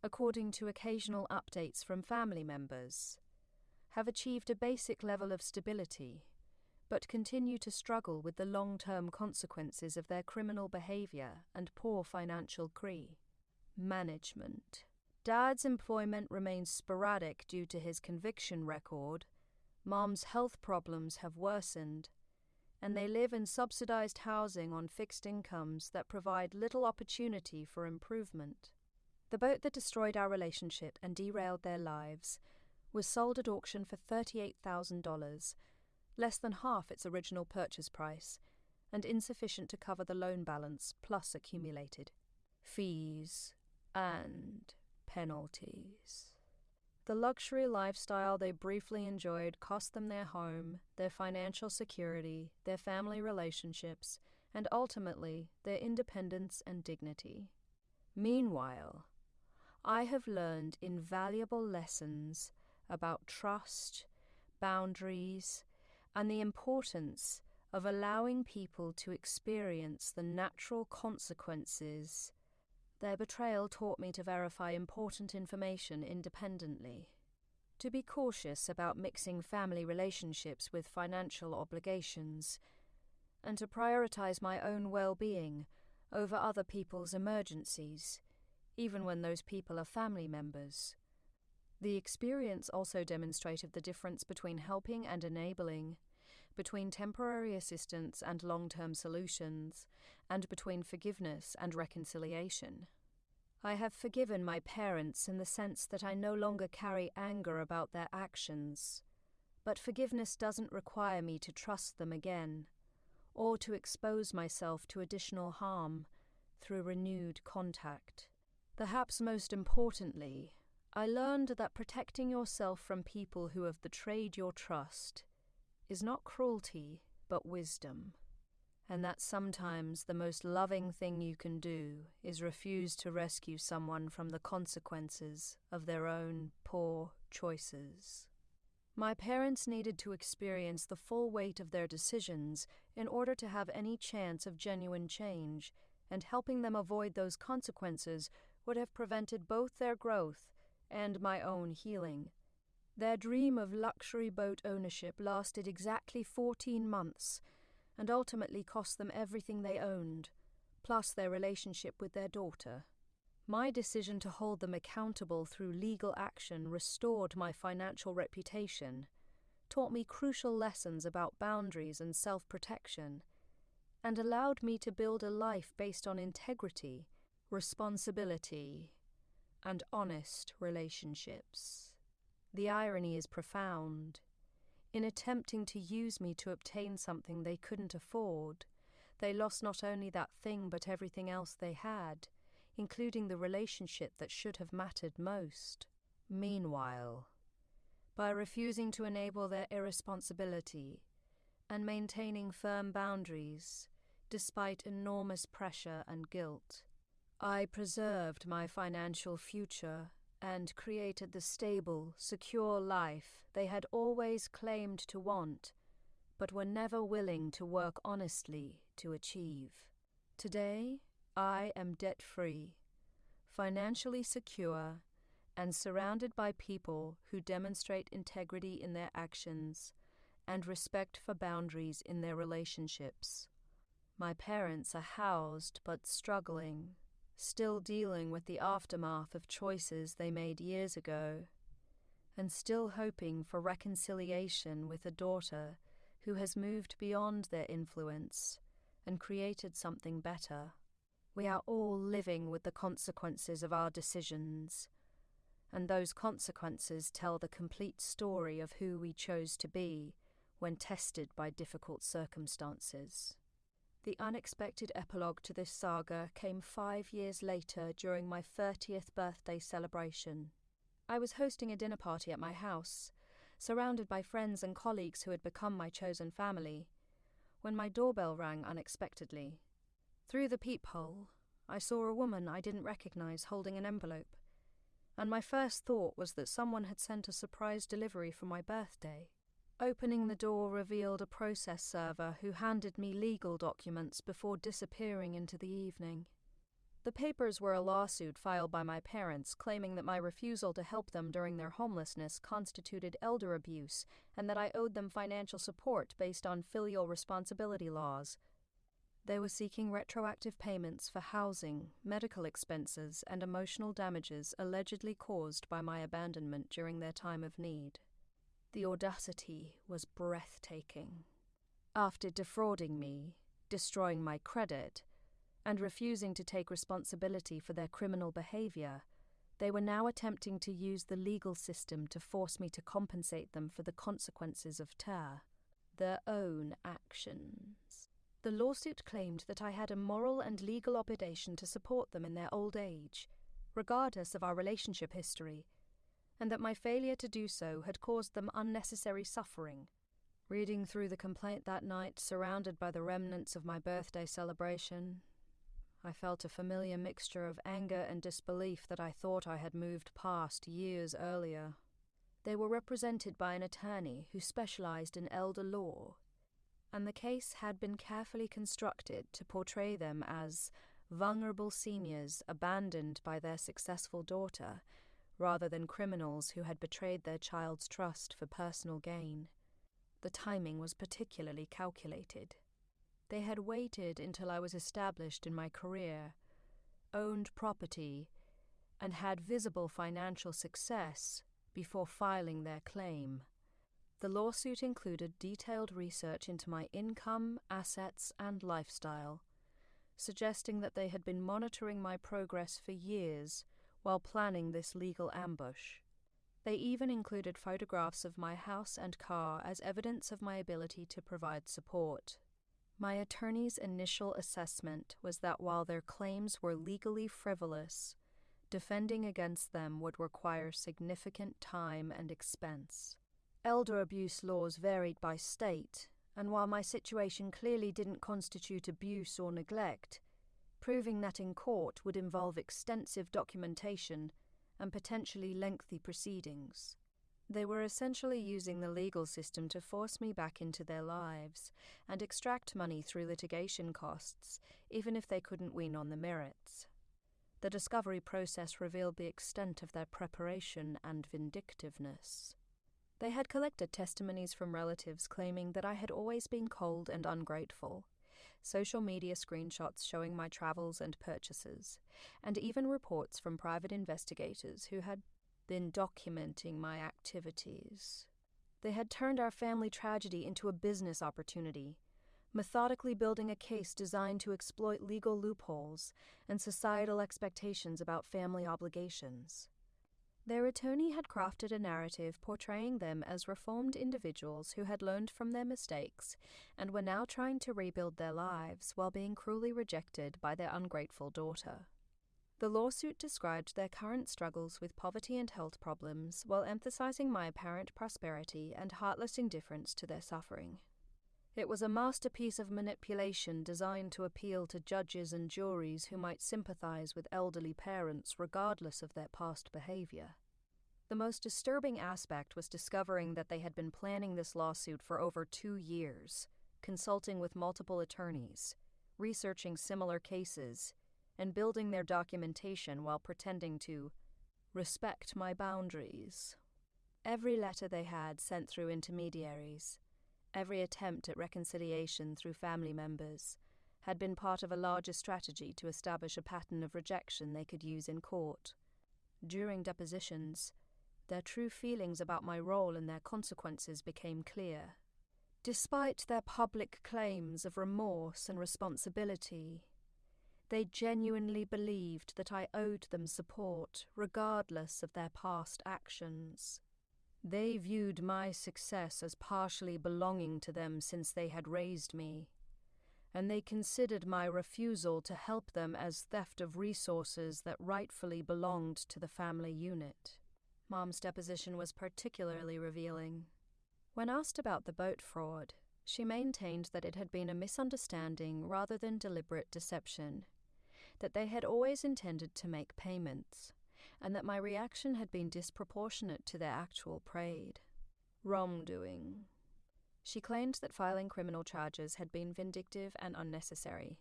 according to occasional updates from family members, have achieved a basic level of stability, but continue to struggle with the long-term consequences of their criminal behavior and poor financial management. Dad's employment remains sporadic due to his conviction record, Mom's health problems have worsened, and they live in subsidized housing on fixed incomes that provide little opportunity for improvement. The boat that destroyed our relationship and derailed their lives was sold at auction for $38,000, less than half its original purchase price, and insufficient to cover the loan balance plus accumulated fees and penalties. The luxury lifestyle they briefly enjoyed cost them their home, their financial security, their family relationships, and ultimately their independence and dignity. Meanwhile, I have learned invaluable lessons about trust, boundaries, and the importance of allowing people to experience the natural consequences. Their betrayal taught me to verify important information independently, to be cautious about mixing family relationships with financial obligations, and to prioritize my own well-being over other people's emergencies, even when those people are family members. The experience also demonstrated the difference between helping and enabling, between temporary assistance and long-term solutions, and between forgiveness and reconciliation. I have forgiven my parents in the sense that I no longer carry anger about their actions, but forgiveness doesn't require me to trust them again, or to expose myself to additional harm through renewed contact. Perhaps most importantly, I learned that protecting yourself from people who have betrayed your trust is not cruelty, but wisdom, and that sometimes the most loving thing you can do is refuse to rescue someone from the consequences of their own poor choices. My parents needed to experience the full weight of their decisions in order to have any chance of genuine change, and helping them avoid those consequences would have prevented both their growth and my own healing. Their dream of luxury boat ownership lasted exactly 14 months and ultimately cost them everything they owned, plus their relationship with their daughter. My decision to hold them accountable through legal action restored my financial reputation, taught me crucial lessons about boundaries and self-protection, and allowed me to build a life based on integrity, responsibility, and honest relationships. The irony is profound. In attempting to use me to obtain something they couldn't afford, they lost not only that thing but everything else they had, including the relationship that should have mattered most. Meanwhile, by refusing to enable their irresponsibility and maintaining firm boundaries, despite enormous pressure and guilt, I preserved my financial future and created the stable, secure life they had always claimed to want, but were never willing to work honestly to achieve. Today, I am debt-free, financially secure, and surrounded by people who demonstrate integrity in their actions and respect for boundaries in their relationships. My parents are housed but struggling, still dealing with the aftermath of choices they made years ago, and still hoping for reconciliation with a daughter who has moved beyond their influence and created something better. We are all living with the consequences of our decisions, and those consequences tell the complete story of who we chose to be when tested by difficult circumstances. The unexpected epilogue to this saga came 5 years later during my 30th birthday celebration. I was hosting a dinner party at my house, surrounded by friends and colleagues who had become my chosen family, when my doorbell rang unexpectedly. Through the peephole, I saw a woman I didn't recognize holding an envelope, and my first thought was that someone had sent a surprise delivery for my birthday. Opening the door revealed a process server who handed me legal documents before disappearing into the evening. The papers were a lawsuit filed by my parents claiming that my refusal to help them during their homelessness constituted elder abuse and that I owed them financial support based on filial responsibility laws. They were seeking retroactive payments for housing, medical expenses, and emotional damages allegedly caused by my abandonment during their time of need. The audacity was breathtaking. After defrauding me, destroying my credit, and refusing to take responsibility for their criminal behavior, they were now attempting to use the legal system to force me to compensate them for the consequences of their own actions. The lawsuit claimed that I had a moral and legal obligation to support them in their old age, regardless of our relationship history, and that my failure to do so had caused them unnecessary suffering. Reading through the complaint that night, surrounded by the remnants of my birthday celebration, I felt a familiar mixture of anger and disbelief that I thought I had moved past years earlier. They were represented by an attorney who specialized in elder law, and the case had been carefully constructed to portray them as vulnerable seniors abandoned by their successful daughter, rather than criminals who had betrayed their child's trust for personal gain. The timing was particularly calculated. They had waited until I was established in my career, owned property, and had visible financial success before filing their claim. The lawsuit included detailed research into my income, assets, and lifestyle, suggesting that they had been monitoring my progress for years while planning this legal ambush. They even included photographs of my house and car as evidence of my ability to provide support. My attorney's initial assessment was that while their claims were legally frivolous, defending against them would require significant time and expense. Elder abuse laws varied by state, and while my situation clearly didn't constitute abuse or neglect, proving that in court would involve extensive documentation and potentially lengthy proceedings. They were essentially using the legal system to force me back into their lives and extract money through litigation costs, even if they couldn't win on the merits. The discovery process revealed the extent of their preparation and vindictiveness. They had collected testimonies from relatives claiming that I had always been cold and ungrateful, social media screenshots showing my travels and purchases, and even reports from private investigators who had been documenting my activities. They had turned our family tragedy into a business opportunity, methodically building a case designed to exploit legal loopholes and societal expectations about family obligations. Their attorney had crafted a narrative portraying them as reformed individuals who had learned from their mistakes and were now trying to rebuild their lives while being cruelly rejected by their ungrateful daughter. The lawsuit described their current struggles with poverty and health problems while emphasizing my apparent prosperity and heartless indifference to their suffering. It was a masterpiece of manipulation designed to appeal to judges and juries who might sympathize with elderly parents regardless of their past behavior. The most disturbing aspect was discovering that they had been planning this lawsuit for over 2 years, consulting with multiple attorneys, researching similar cases, and building their documentation while pretending to respect my boundaries. Every letter they had sent through intermediaries, every attempt at reconciliation through family members, had been part of a larger strategy to establish a pattern of rejection they could use in court. During depositions, their true feelings about my role and their consequences became clear. Despite their public claims of remorse and responsibility, they genuinely believed that I owed them support regardless of their past actions. They viewed my success as partially belonging to them since they had raised me, and they considered my refusal to help them as theft of resources that rightfully belonged to the family unit. Mom's deposition was particularly revealing. When asked about the boat fraud, she maintained that it had been a misunderstanding rather than deliberate deception, that they had always intended to make payments, and that my reaction had been disproportionate to their actual pride. Wrongdoing. She claimed that filing criminal charges had been vindictive and unnecessary,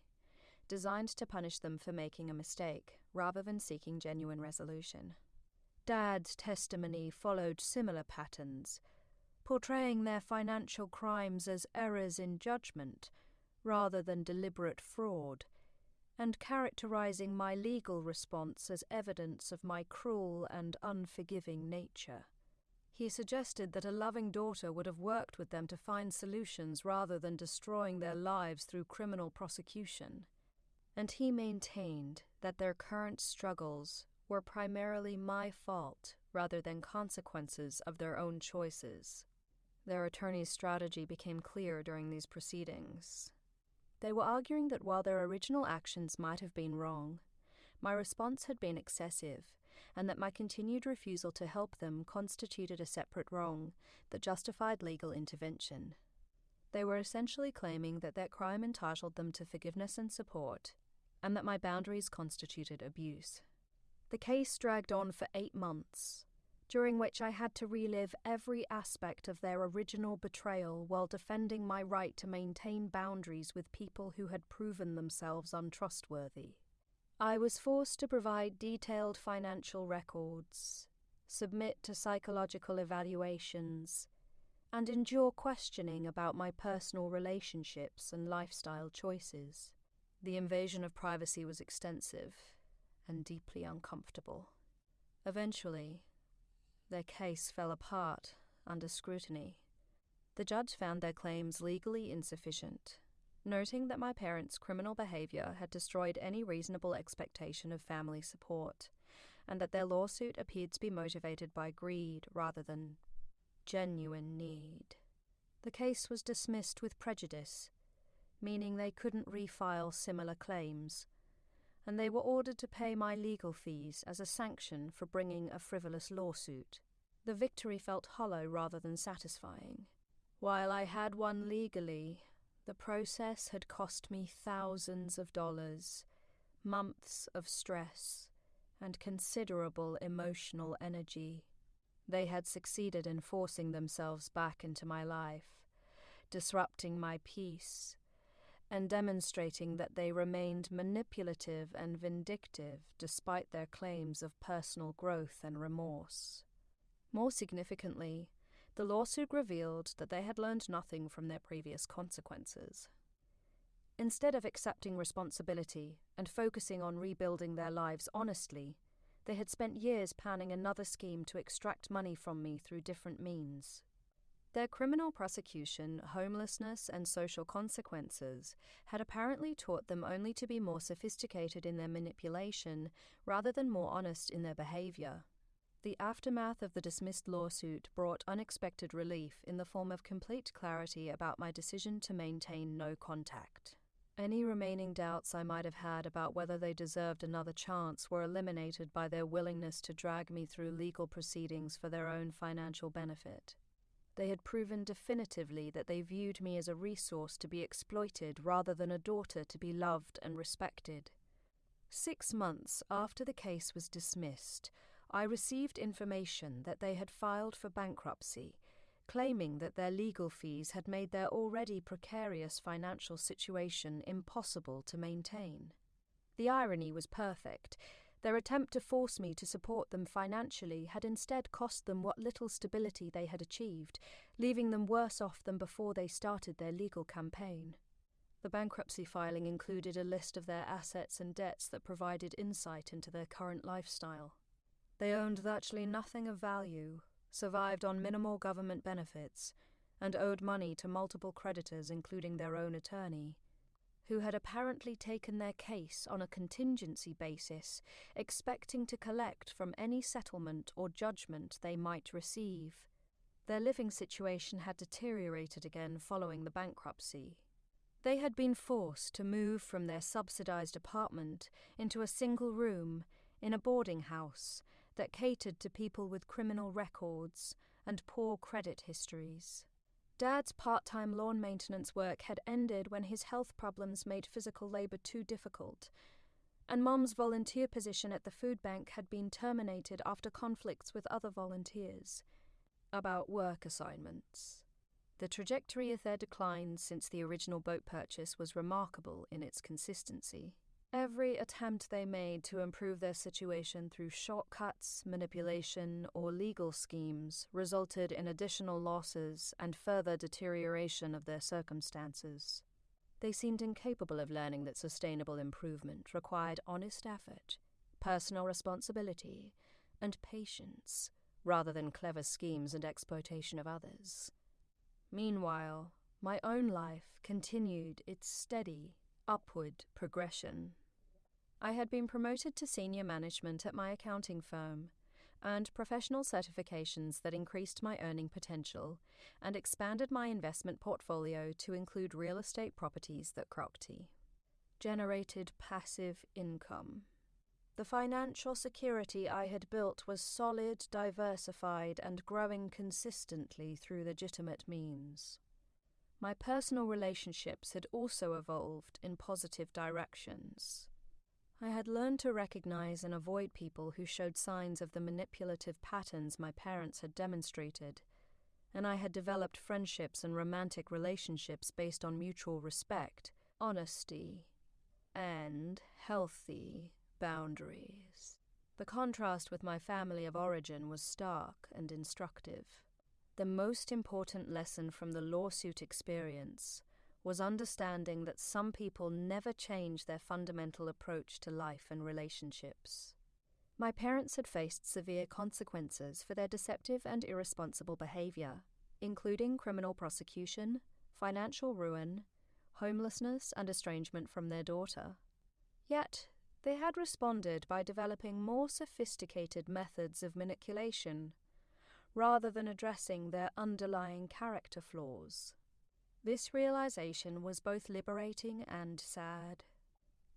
designed to punish them for making a mistake, rather than seeking genuine resolution. Dad's testimony followed similar patterns, portraying their financial crimes as errors in judgment, rather than deliberate fraud, and characterizing my legal response as evidence of my cruel and unforgiving nature. He suggested that a loving daughter would have worked with them to find solutions rather than destroying their lives through criminal prosecution, and he maintained that their current struggles were primarily my fault rather than consequences of their own choices. Their attorney's strategy became clear during these proceedings. They were arguing that while their original actions might have been wrong, my response had been excessive, and that my continued refusal to help them constituted a separate wrong that justified legal intervention. They were essentially claiming that their crime entitled them to forgiveness and support, and that my boundaries constituted abuse. The case dragged on for 8 months, during which I had to relive every aspect of their original betrayal while defending my right to maintain boundaries with people who had proven themselves untrustworthy. I was forced to provide detailed financial records, submit to psychological evaluations, and endure questioning about my personal relationships and lifestyle choices. The invasion of privacy was extensive and deeply uncomfortable. Eventually, their case fell apart under scrutiny. The judge found their claims legally insufficient, noting that my parents' criminal behavior had destroyed any reasonable expectation of family support, and that their lawsuit appeared to be motivated by greed rather than genuine need. The case was dismissed with prejudice, meaning they couldn't refile similar claims, and they were ordered to pay my legal fees as a sanction for bringing a frivolous lawsuit. The victory felt hollow rather than satisfying. While I had won legally, the process had cost me thousands of dollars, months of stress, and considerable emotional energy. They had succeeded in forcing themselves back into my life, disrupting my peace, and demonstrating that they remained manipulative and vindictive despite their claims of personal growth and remorse. More significantly, the lawsuit revealed that they had learned nothing from their previous consequences. Instead of accepting responsibility and focusing on rebuilding their lives honestly, they had spent years planning another scheme to extract money from me through different means. Their criminal prosecution, homelessness, and social consequences had apparently taught them only to be more sophisticated in their manipulation rather than more honest in their behavior. The aftermath of the dismissed lawsuit brought unexpected relief in the form of complete clarity about my decision to maintain no contact. Any remaining doubts I might have had about whether they deserved another chance were eliminated by their willingness to drag me through legal proceedings for their own financial benefit. They had proven definitively that they viewed me as a resource to be exploited rather than a daughter to be loved and respected. 6 months after the case was dismissed, I received information that they had filed for bankruptcy, claiming that their legal fees had made their already precarious financial situation impossible to maintain. The irony was perfect. Their attempt to force me to support them financially had instead cost them what little stability they had achieved, leaving them worse off than before they started their legal campaign. The bankruptcy filing included a list of their assets and debts that provided insight into their current lifestyle. They owned virtually nothing of value, survived on minimal government benefits, and owed money to multiple creditors, including their own attorney, who had apparently taken their case on a contingency basis, expecting to collect from any settlement or judgment they might receive. Their living situation had deteriorated again following the bankruptcy. They had been forced to move from their subsidized apartment into a single room in a boarding house that catered to people with criminal records and poor credit histories. Dad's part-time lawn maintenance work had ended when his health problems made physical labor too difficult, and Mom's volunteer position at the food bank had been terminated after conflicts with other volunteers about work assignments. The trajectory of their decline since the original boat purchase was remarkable in its consistency. Every attempt they made to improve their situation through shortcuts, manipulation, or legal schemes resulted in additional losses and further deterioration of their circumstances. They seemed incapable of learning that sustainable improvement required honest effort, personal responsibility, and patience, rather than clever schemes and exploitation of others. Meanwhile, my own life continued its steady, upward progression. I had been promoted to senior management at my accounting firm, earned professional certifications that increased my earning potential, and expanded my investment portfolio to include real estate properties that generated passive income. The financial security I had built was solid, diversified, and growing consistently through legitimate means. My personal relationships had also evolved in positive directions. I had learned to recognize and avoid people who showed signs of the manipulative patterns my parents had demonstrated, and I had developed friendships and romantic relationships based on mutual respect, honesty, and healthy boundaries. The contrast with my family of origin was stark and instructive. The most important lesson from the lawsuit experience was understanding that some people never change their fundamental approach to life and relationships. My parents had faced severe consequences for their deceptive and irresponsible behavior, including criminal prosecution, financial ruin, homelessness, and estrangement from their daughter. Yet, they had responded by developing more sophisticated methods of manipulation, rather than addressing their underlying character flaws. This realization was both liberating and sad.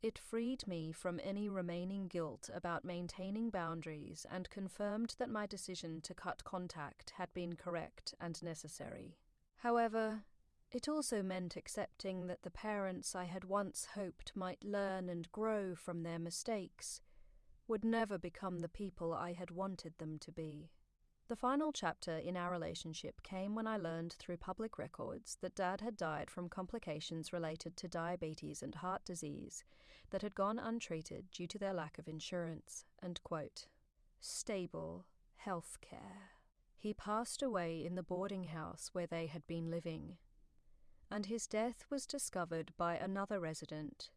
It freed me from any remaining guilt about maintaining boundaries and confirmed that my decision to cut contact had been correct and necessary. However, it also meant accepting that the parents I had once hoped might learn and grow from their mistakes would never become the people I had wanted them to be. The final chapter in our relationship came when I learned through public records that Dad had died from complications related to diabetes and heart disease that had gone untreated due to their lack of insurance and, quote, stable health care. He passed away in the boarding house where they had been living, and his death was discovered by another resident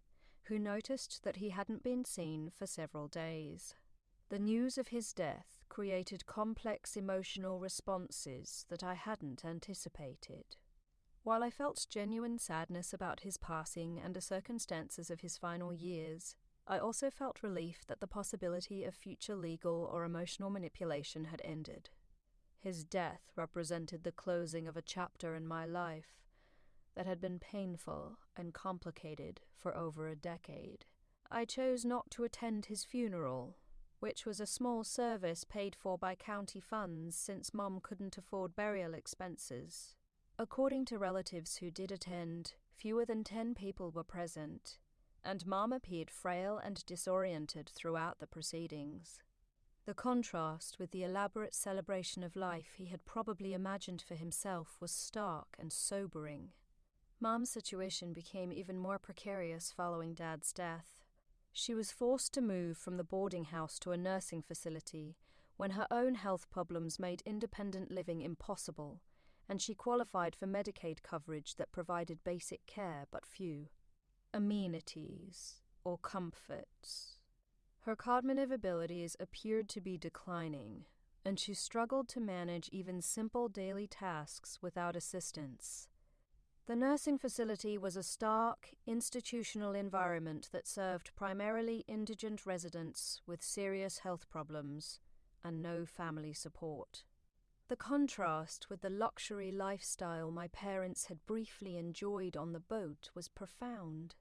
who noticed that he hadn't been seen for several days. The news of his death created complex emotional responses that I hadn't anticipated. While I felt genuine sadness about his passing and the circumstances of his final years, I also felt relief that the possibility of future legal or emotional manipulation had ended. His death represented the closing of a chapter in my life that had been painful and complicated for over a decade. I chose not to attend his funeral, which was a small service paid for by county funds since Mom couldn't afford burial expenses. According to relatives who did attend, fewer than 10 people were present, and Mom appeared frail and disoriented throughout the proceedings. The contrast with the elaborate celebration of life he had probably imagined for himself was stark and sobering. Mom's situation became even more precarious following Dad's death. She was forced to move from the boarding house to a nursing facility when her own health problems made independent living impossible, and she qualified for Medicaid coverage that provided basic care but few amenities or comforts. Her cognitive abilities appeared to be declining, and she struggled to manage even simple daily tasks without assistance. The nursing facility was a stark, institutional environment that served primarily indigent residents with serious health problems and no family support. The contrast with the luxury lifestyle my parents had briefly enjoyed on the boat was profound,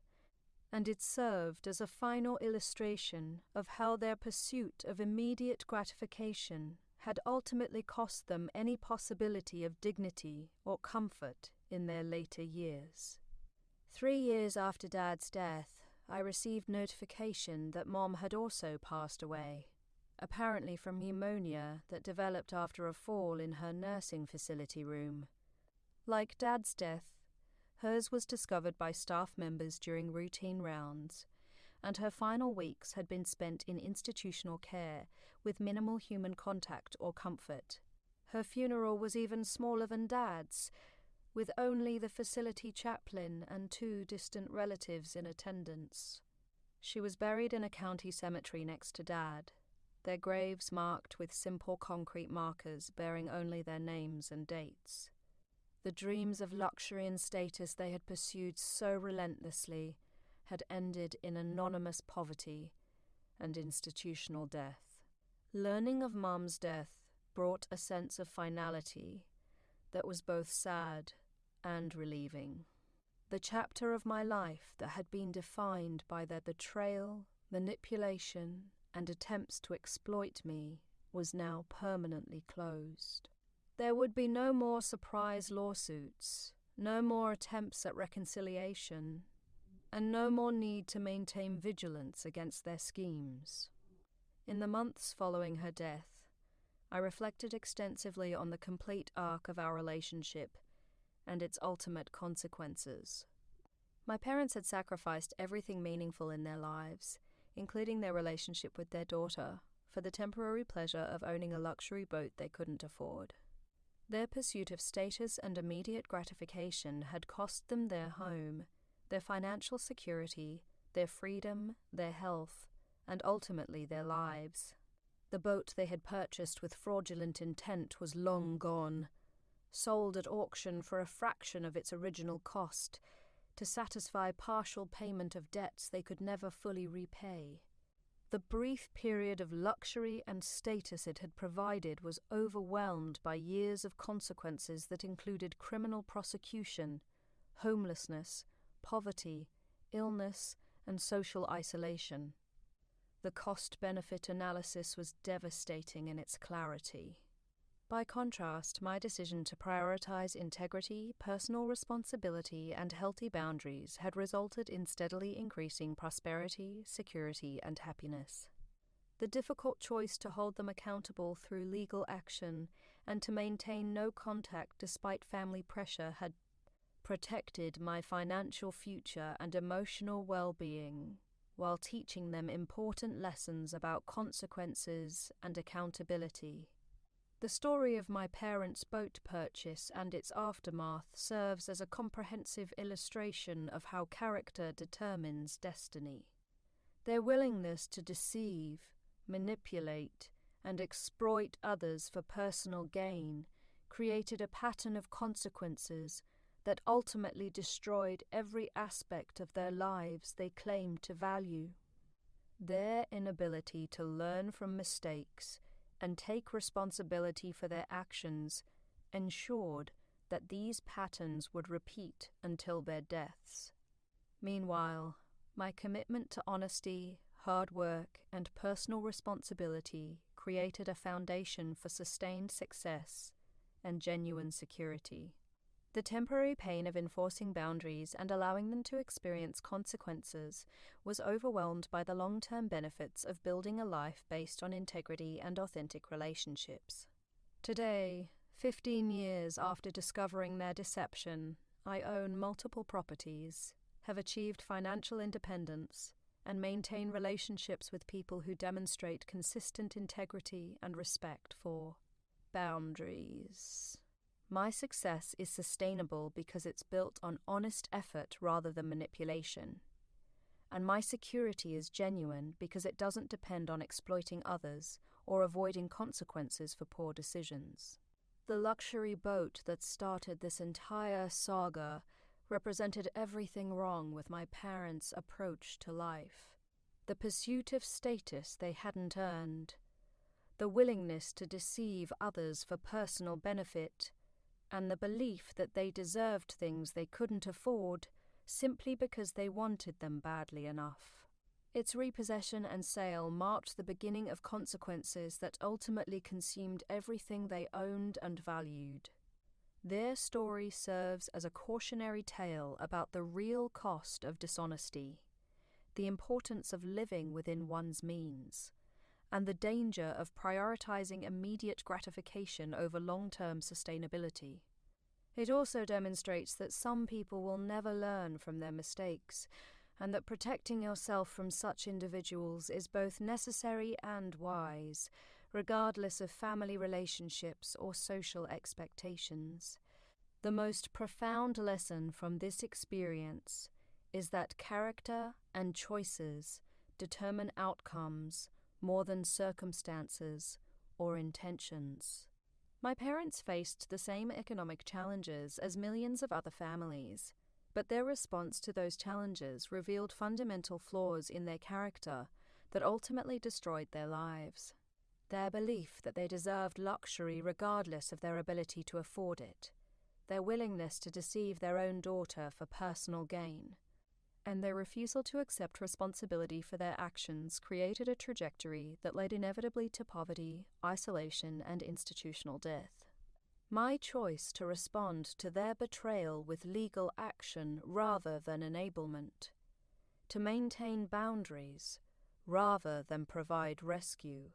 and it served as a final illustration of how their pursuit of immediate gratification had ultimately cost them any possibility of dignity or comfort in their later years. 3 years after Dad's death, I received notification that Mom had also passed away, apparently from pneumonia that developed after a fall in her nursing facility room. Like Dad's death, hers was discovered by staff members during routine rounds, and her final weeks had been spent in institutional care with minimal human contact or comfort. Her funeral was even smaller than Dad's, with only the facility chaplain and 2 distant relatives in attendance. She was buried in a county cemetery next to Dad, their graves marked with simple concrete markers bearing only their names and dates. The dreams of luxury and status they had pursued so relentlessly had ended in anonymous poverty and institutional death. Learning of Mom's death brought a sense of finality that was both sad and relieving. The chapter of my life that had been defined by their betrayal, manipulation, and attempts to exploit me was now permanently closed. There would be no more surprise lawsuits, no more attempts at reconciliation, and no more need to maintain vigilance against their schemes. In the months following her death, I reflected extensively on the complete arc of our relationship and its ultimate consequences. My parents had sacrificed everything meaningful in their lives, including their relationship with their daughter, for the temporary pleasure of owning a luxury boat they couldn't afford. Their pursuit of status and immediate gratification had cost them their home, their financial security, their freedom, their health, and ultimately their lives. The boat they had purchased with fraudulent intent was long gone, sold at auction for a fraction of its original cost to satisfy partial payment of debts they could never fully repay. The brief period of luxury and status it had provided was overwhelmed by years of consequences that included criminal prosecution, homelessness, poverty, illness, and social isolation. The cost-benefit analysis was devastating in its clarity. By contrast, my decision to prioritize integrity, personal responsibility, and healthy boundaries had resulted in steadily increasing prosperity, security, and happiness. The difficult choice to hold them accountable through legal action and to maintain no contact despite family pressure had protected my financial future and emotional well-being, while teaching them important lessons about consequences and accountability. The story of my parents' boat purchase and its aftermath serves as a comprehensive illustration of how character determines destiny. Their willingness to deceive, manipulate, and exploit others for personal gain created a pattern of consequences that ultimately destroyed every aspect of their lives they claimed to value. Their inability to learn from mistakes and take responsibility for their actions ensured that these patterns would repeat until their deaths. Meanwhile, my commitment to honesty, hard work, and personal responsibility created a foundation for sustained success and genuine security. The temporary pain of enforcing boundaries and allowing them to experience consequences was overwhelmed by the long-term benefits of building a life based on integrity and authentic relationships. Today, 15 years after discovering their deception, I own multiple properties, have achieved financial independence, and maintain relationships with people who demonstrate consistent integrity and respect for boundaries. My success is sustainable because it's built on honest effort rather than manipulation. And my security is genuine because it doesn't depend on exploiting others or avoiding consequences for poor decisions. The luxury boat that started this entire saga represented everything wrong with my parents' approach to life. The pursuit of status they hadn't earned, the willingness to deceive others for personal benefit, and the belief that they deserved things they couldn't afford simply because they wanted them badly enough. Its repossession and sale marked the beginning of consequences that ultimately consumed everything they owned and valued. Their story serves as a cautionary tale about the real cost of dishonesty, the importance of living within one's means, and the danger of prioritizing immediate gratification over long-term sustainability. It also demonstrates that some people will never learn from their mistakes, and that protecting yourself from such individuals is both necessary and wise, regardless of family relationships or social expectations. The most profound lesson from this experience is that character and choices determine outcomes more than circumstances or intentions. My parents faced the same economic challenges as millions of other families, but their response to those challenges revealed fundamental flaws in their character that ultimately destroyed their lives. Their belief that they deserved luxury regardless of their ability to afford it, their willingness to deceive their own daughter for personal gain, and their refusal to accept responsibility for their actions created a trajectory that led inevitably to poverty, isolation, and institutional death. My choice to respond to their betrayal with legal action rather than enablement, to maintain boundaries rather than provide rescue,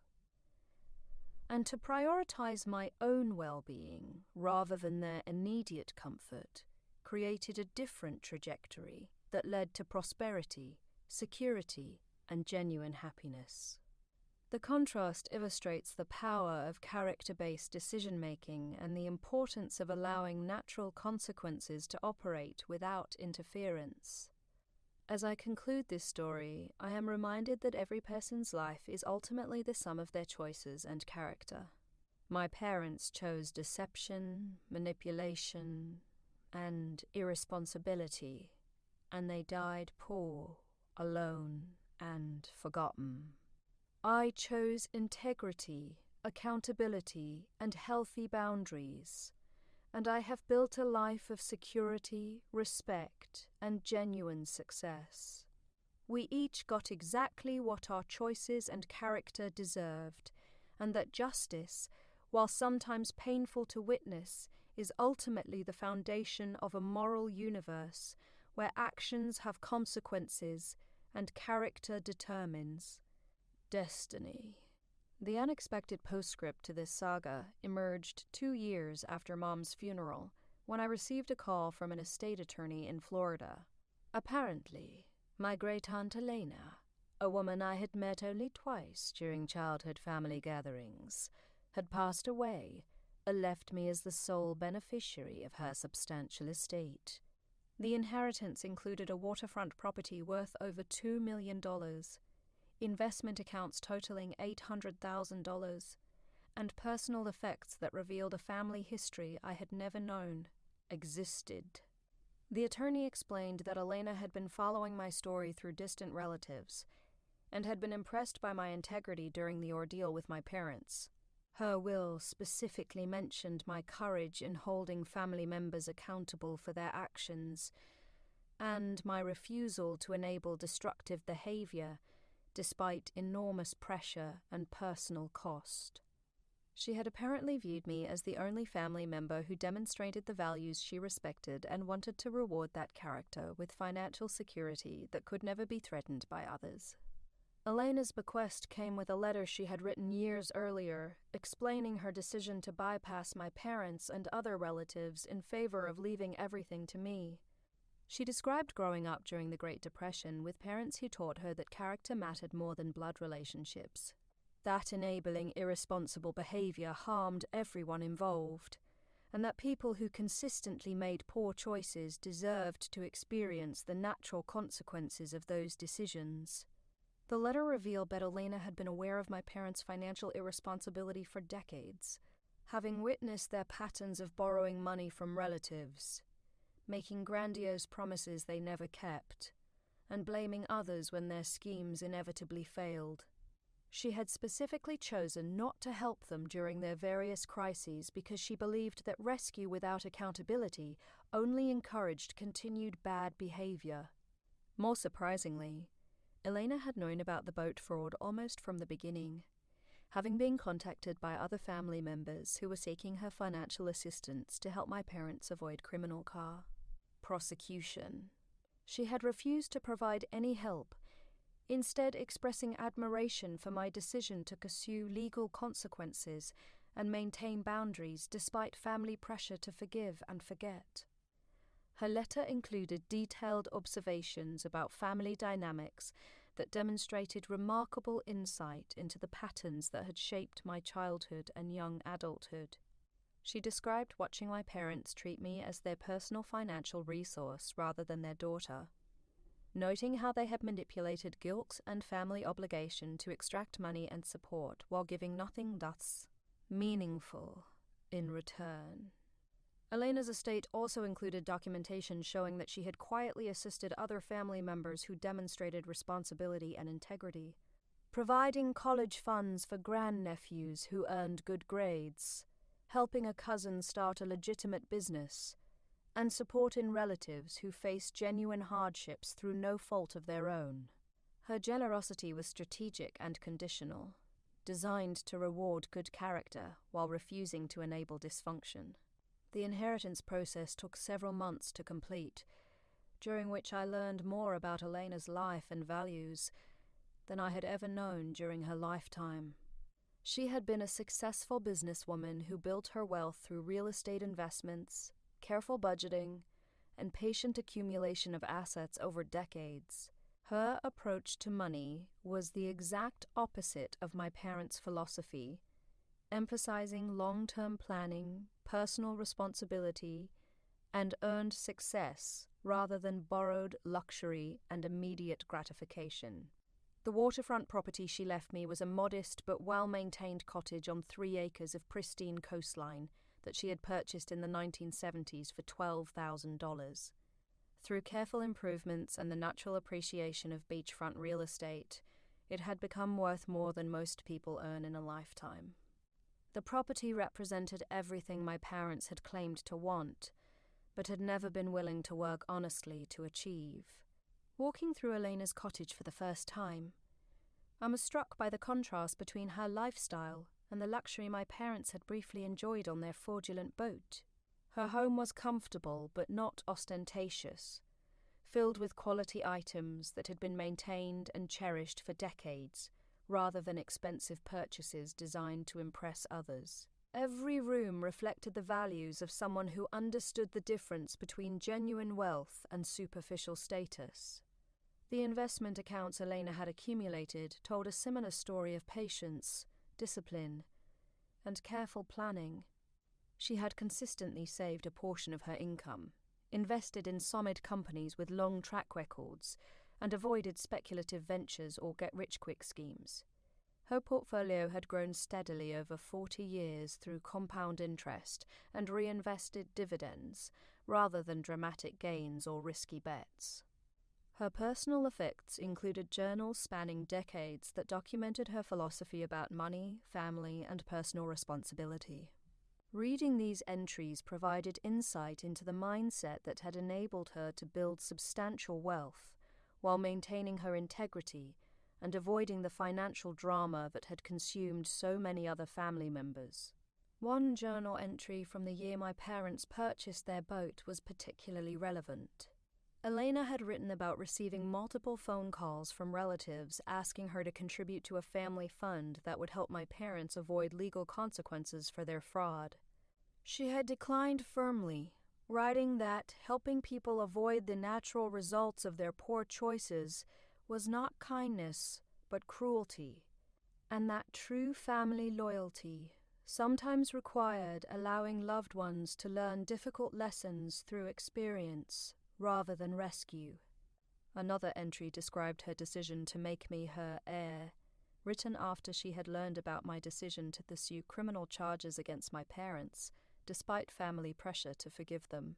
and to prioritize my own well-being rather than their immediate comfort created a different trajectory that led to prosperity, security, and genuine happiness. The contrast illustrates the power of character-based decision-making and the importance of allowing natural consequences to operate without interference. As I conclude this story, I am reminded that every person's life is ultimately the sum of their choices and character. My parents chose deception, manipulation, and irresponsibility, and they died poor, alone, and forgotten. I chose integrity, accountability, and healthy boundaries, and I have built a life of security, respect, and genuine success. We each got exactly what our choices and character deserved, and that justice, while sometimes painful to witness, is ultimately the foundation of a moral universe where actions have consequences and character determines destiny. The unexpected postscript to this saga emerged 2 years after Mom's funeral, when I received a call from an estate attorney in Florida. Apparently, my great-aunt Elena, a woman I had met only twice during childhood family gatherings, had passed away and left me as the sole beneficiary of her substantial estate. The inheritance included a waterfront property worth over $2 million, investment accounts totaling $800,000, and personal effects that revealed a family history I had never known existed. The attorney explained that Elena had been following my story through distant relatives and had been impressed by my integrity during the ordeal with my parents. Her will specifically mentioned my courage in holding family members accountable for their actions and my refusal to enable destructive behavior despite enormous pressure and personal cost. She had apparently viewed me as the only family member who demonstrated the values she respected and wanted to reward that character with financial security that could never be threatened by others. Elena's bequest came with a letter she had written years earlier, explaining her decision to bypass my parents and other relatives in favor of leaving everything to me. She described growing up during the Great Depression with parents who taught her that character mattered more than blood relationships, that enabling irresponsible behavior harmed everyone involved, and that people who consistently made poor choices deserved to experience the natural consequences of those decisions. The letter revealed that Elena had been aware of my parents' financial irresponsibility for decades, having witnessed their patterns of borrowing money from relatives, making grandiose promises they never kept, and blaming others when their schemes inevitably failed. She had specifically chosen not to help them during their various crises because she believed that rescue without accountability only encouraged continued bad behavior. More surprisingly, Elena had known about the boat fraud almost from the beginning, having been contacted by other family members who were seeking her financial assistance to help my parents avoid criminal prosecution. She had refused to provide any help, instead expressing admiration for my decision to pursue legal consequences and maintain boundaries despite family pressure to forgive and forget. Her letter included detailed observations about family dynamics that demonstrated remarkable insight into the patterns that had shaped my childhood and young adulthood. She described watching my parents treat me as their personal financial resource rather than their daughter, noting how they had manipulated guilt and family obligation to extract money and support while giving nothing thus meaningful in return. Elena's estate also included documentation showing that she had quietly assisted other family members who demonstrated responsibility and integrity, providing college funds for grandnephews who earned good grades, helping a cousin start a legitimate business, and supporting relatives who faced genuine hardships through no fault of their own. Her generosity was strategic and conditional, designed to reward good character while refusing to enable dysfunction. The inheritance process took several months to complete, during which I learned more about Elena's life and values than I had ever known during her lifetime. She had been a successful businesswoman who built her wealth through real estate investments, careful budgeting, and patient accumulation of assets over decades. Her approach to money was the exact opposite of my parents' philosophy, emphasizing long-term planning, personal responsibility, and earned success rather than borrowed luxury and immediate gratification. The waterfront property she left me was a modest but well-maintained cottage on 3 acres of pristine coastline that she had purchased in the 1970s for $12,000. Through careful improvements and the natural appreciation of beachfront real estate, it had become worth more than most people earn in a lifetime. The property represented everything my parents had claimed to want, but had never been willing to work honestly to achieve. Walking through Elena's cottage for the first time, I was struck by the contrast between her lifestyle and the luxury my parents had briefly enjoyed on their fraudulent boat. Her home was comfortable but not ostentatious, filled with quality items that had been maintained and cherished for decades, rather than expensive purchases designed to impress others. Every room reflected the values of someone who understood the difference between genuine wealth and superficial status. The investment accounts Elena had accumulated told a similar story of patience, discipline, and careful planning. She had consistently saved a portion of her income, invested in solid companies with long track records, and avoided speculative ventures or get-rich-quick schemes. Her portfolio had grown steadily over 40 years through compound interest and reinvested dividends, rather than dramatic gains or risky bets. Her personal effects included journals spanning decades that documented her philosophy about money, family, and personal responsibility. Reading these entries provided insight into the mindset that had enabled her to build substantial wealth while maintaining her integrity and avoiding the financial drama that had consumed so many other family members. One journal entry from the year my parents purchased their boat was particularly relevant. Elena had written about receiving multiple phone calls from relatives asking her to contribute to a family fund that would help my parents avoid legal consequences for their fraud. She had declined firmly, writing that helping people avoid the natural results of their poor choices was not kindness, but cruelty, and that true family loyalty sometimes required allowing loved ones to learn difficult lessons through experience rather than rescue. Another entry described her decision to make me her heir, written after she had learned about my decision to pursue criminal charges against my parents, despite family pressure to forgive them.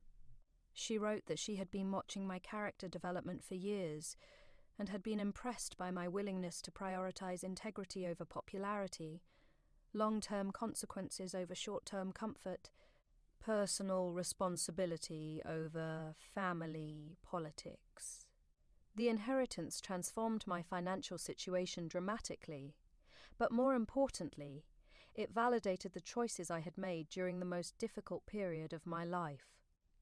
She wrote that she had been watching my character development for years and had been impressed by my willingness to prioritize integrity over popularity, long-term consequences over short-term comfort, personal responsibility over family politics. The inheritance transformed my financial situation dramatically, but more importantly, it validated the choices I had made during the most difficult period of my life.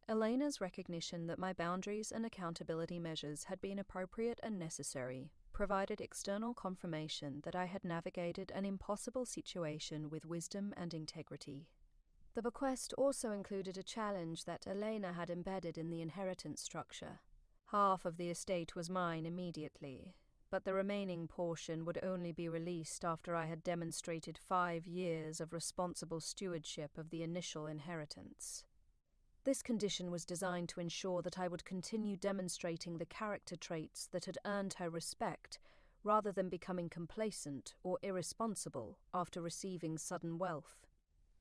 Elena's recognition that my boundaries and accountability measures had been appropriate and necessary provided external confirmation that I had navigated an impossible situation with wisdom and integrity. The bequest also included a challenge that Elena had embedded in the inheritance structure. Half of the estate was mine immediately, but the remaining portion would only be released after I had demonstrated 5 years of responsible stewardship of the initial inheritance. This condition was designed to ensure that I would continue demonstrating the character traits that had earned her respect, rather than becoming complacent or irresponsible after receiving sudden wealth.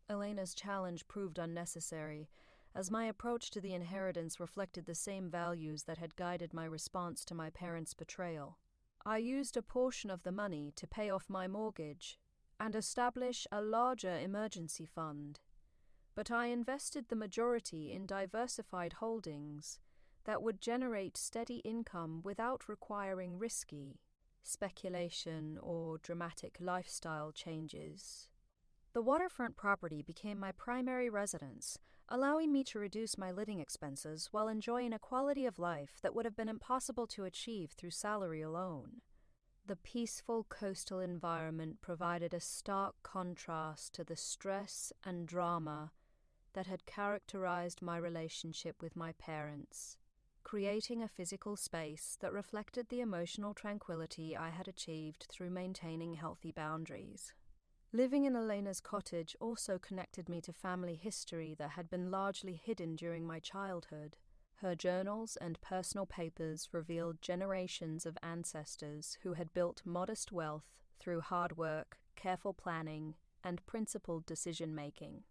Elena's challenge proved unnecessary, as my approach to the inheritance reflected the same values that had guided my response to my parents' betrayal. I used a portion of the money to pay off my mortgage and establish a larger emergency fund, but I invested the majority in diversified holdings that would generate steady income without requiring risky speculation or dramatic lifestyle changes. The waterfront property became my primary residence, allowing me to reduce my living expenses while enjoying a quality of life that would have been impossible to achieve through salary alone. The peaceful coastal environment provided a stark contrast to the stress and drama that had characterized my relationship with my parents, creating a physical space that reflected the emotional tranquility I had achieved through maintaining healthy boundaries. Living in Elena's cottage also connected me to family history that had been largely hidden during my childhood. Her journals and personal papers revealed generations of ancestors who had built modest wealth through hard work, careful planning, and principled decision-making.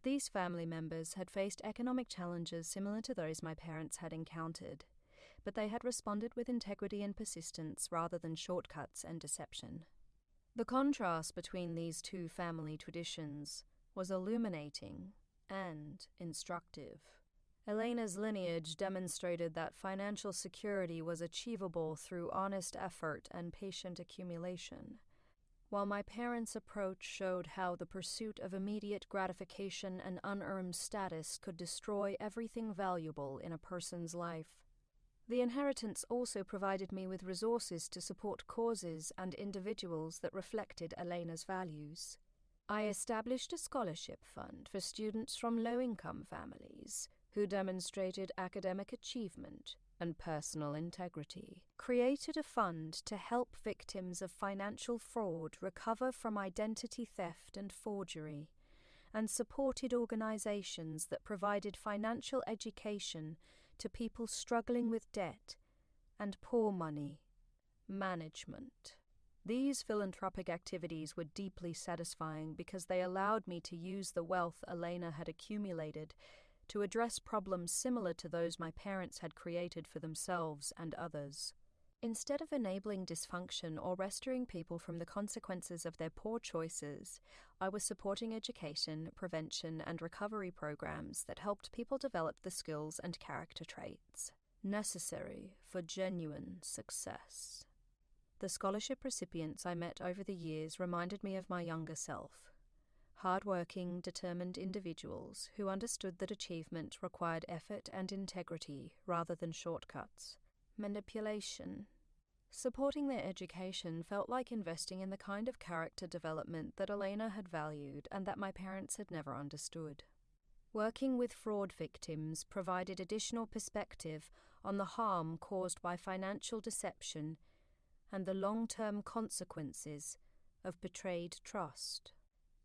These family members had faced economic challenges similar to those my parents had encountered, but they had responded with integrity and persistence rather than shortcuts and deception. The contrast between these two family traditions was illuminating and instructive. Elena's lineage demonstrated that financial security was achievable through honest effort and patient accumulation, while my parents' approach showed how the pursuit of immediate gratification and unearned status could destroy everything valuable in a person's life. The inheritance also provided me with resources to support causes and individuals that reflected Elena's values. I established a scholarship fund for students from low-income families who demonstrated academic achievement and personal integrity, created a fund to help victims of financial fraud recover from identity theft and forgery, and supported organizations that provided financial education to people struggling with debt and poor money management. These philanthropic activities were deeply satisfying because they allowed me to use the wealth Elena had accumulated to address problems similar to those my parents had created for themselves and others. Instead of enabling dysfunction or rescuing people from the consequences of their poor choices, I was supporting education, prevention, and recovery programs that helped people develop the skills and character traits necessary for genuine success. The scholarship recipients I met over the years reminded me of my younger self. Hard-working, determined individuals who understood that achievement required effort and integrity rather than shortcuts. Manipulation. Supporting their education felt like investing in the kind of character development that Elena had valued and that my parents had never understood. Working with fraud victims provided additional perspective on the harm caused by financial deception and the long-term consequences of betrayed trust.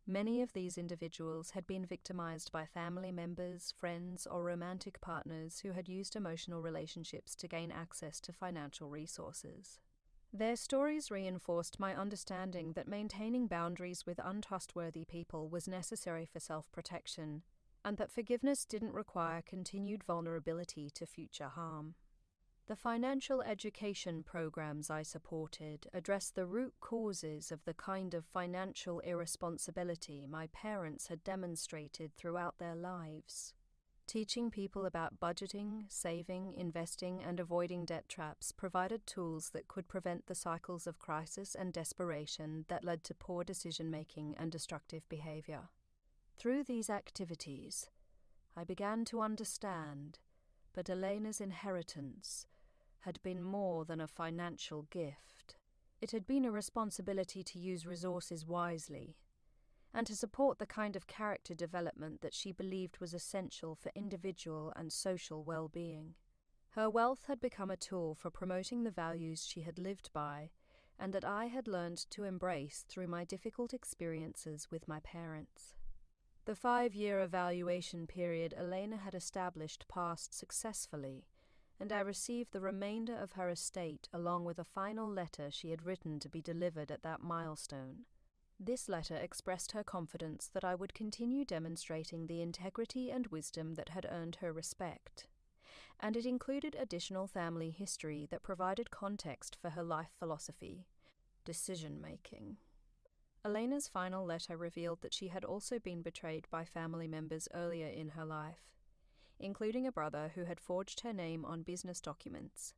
Many of these individuals had been victimized by family members, friends, or romantic partners who had used emotional relationships to gain access to financial resources. Their stories reinforced my understanding that maintaining boundaries with untrustworthy people was necessary for self-protection, and that forgiveness didn't require continued vulnerability to future harm. The financial education programs I supported addressed the root causes of the kind of financial irresponsibility my parents had demonstrated throughout their lives. Teaching people about budgeting, saving, investing, and avoiding debt traps provided tools that could prevent the cycles of crisis and desperation that led to poor decision-making and destructive behavior. Through these activities, I began to understand that Elena's inheritance had been more than a financial gift. It had been a responsibility to use resources wisely, and to support the kind of character development that she believed was essential for individual and social well-being. Her wealth had become a tool for promoting the values she had lived by, and that I had learned to embrace through my difficult experiences with my parents. The 5-year evaluation period Elena had established passed successfully, and I received the remainder of her estate along with a final letter she had written to be delivered at that milestone. This letter expressed her confidence that I would continue demonstrating the integrity and wisdom that had earned her respect, and it included additional family history that provided context for her life philosophy, decision-making. Elena's final letter revealed that she had also been betrayed by family members earlier in her life, including a brother who had forged her name on business documents,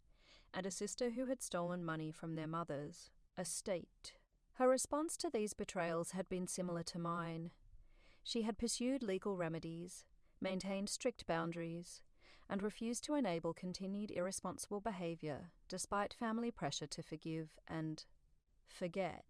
and a sister who had stolen money from their mother's estate. Her response to these betrayals had been similar to mine. She had pursued legal remedies, maintained strict boundaries, and refused to enable continued irresponsible behavior despite family pressure to forgive and forget.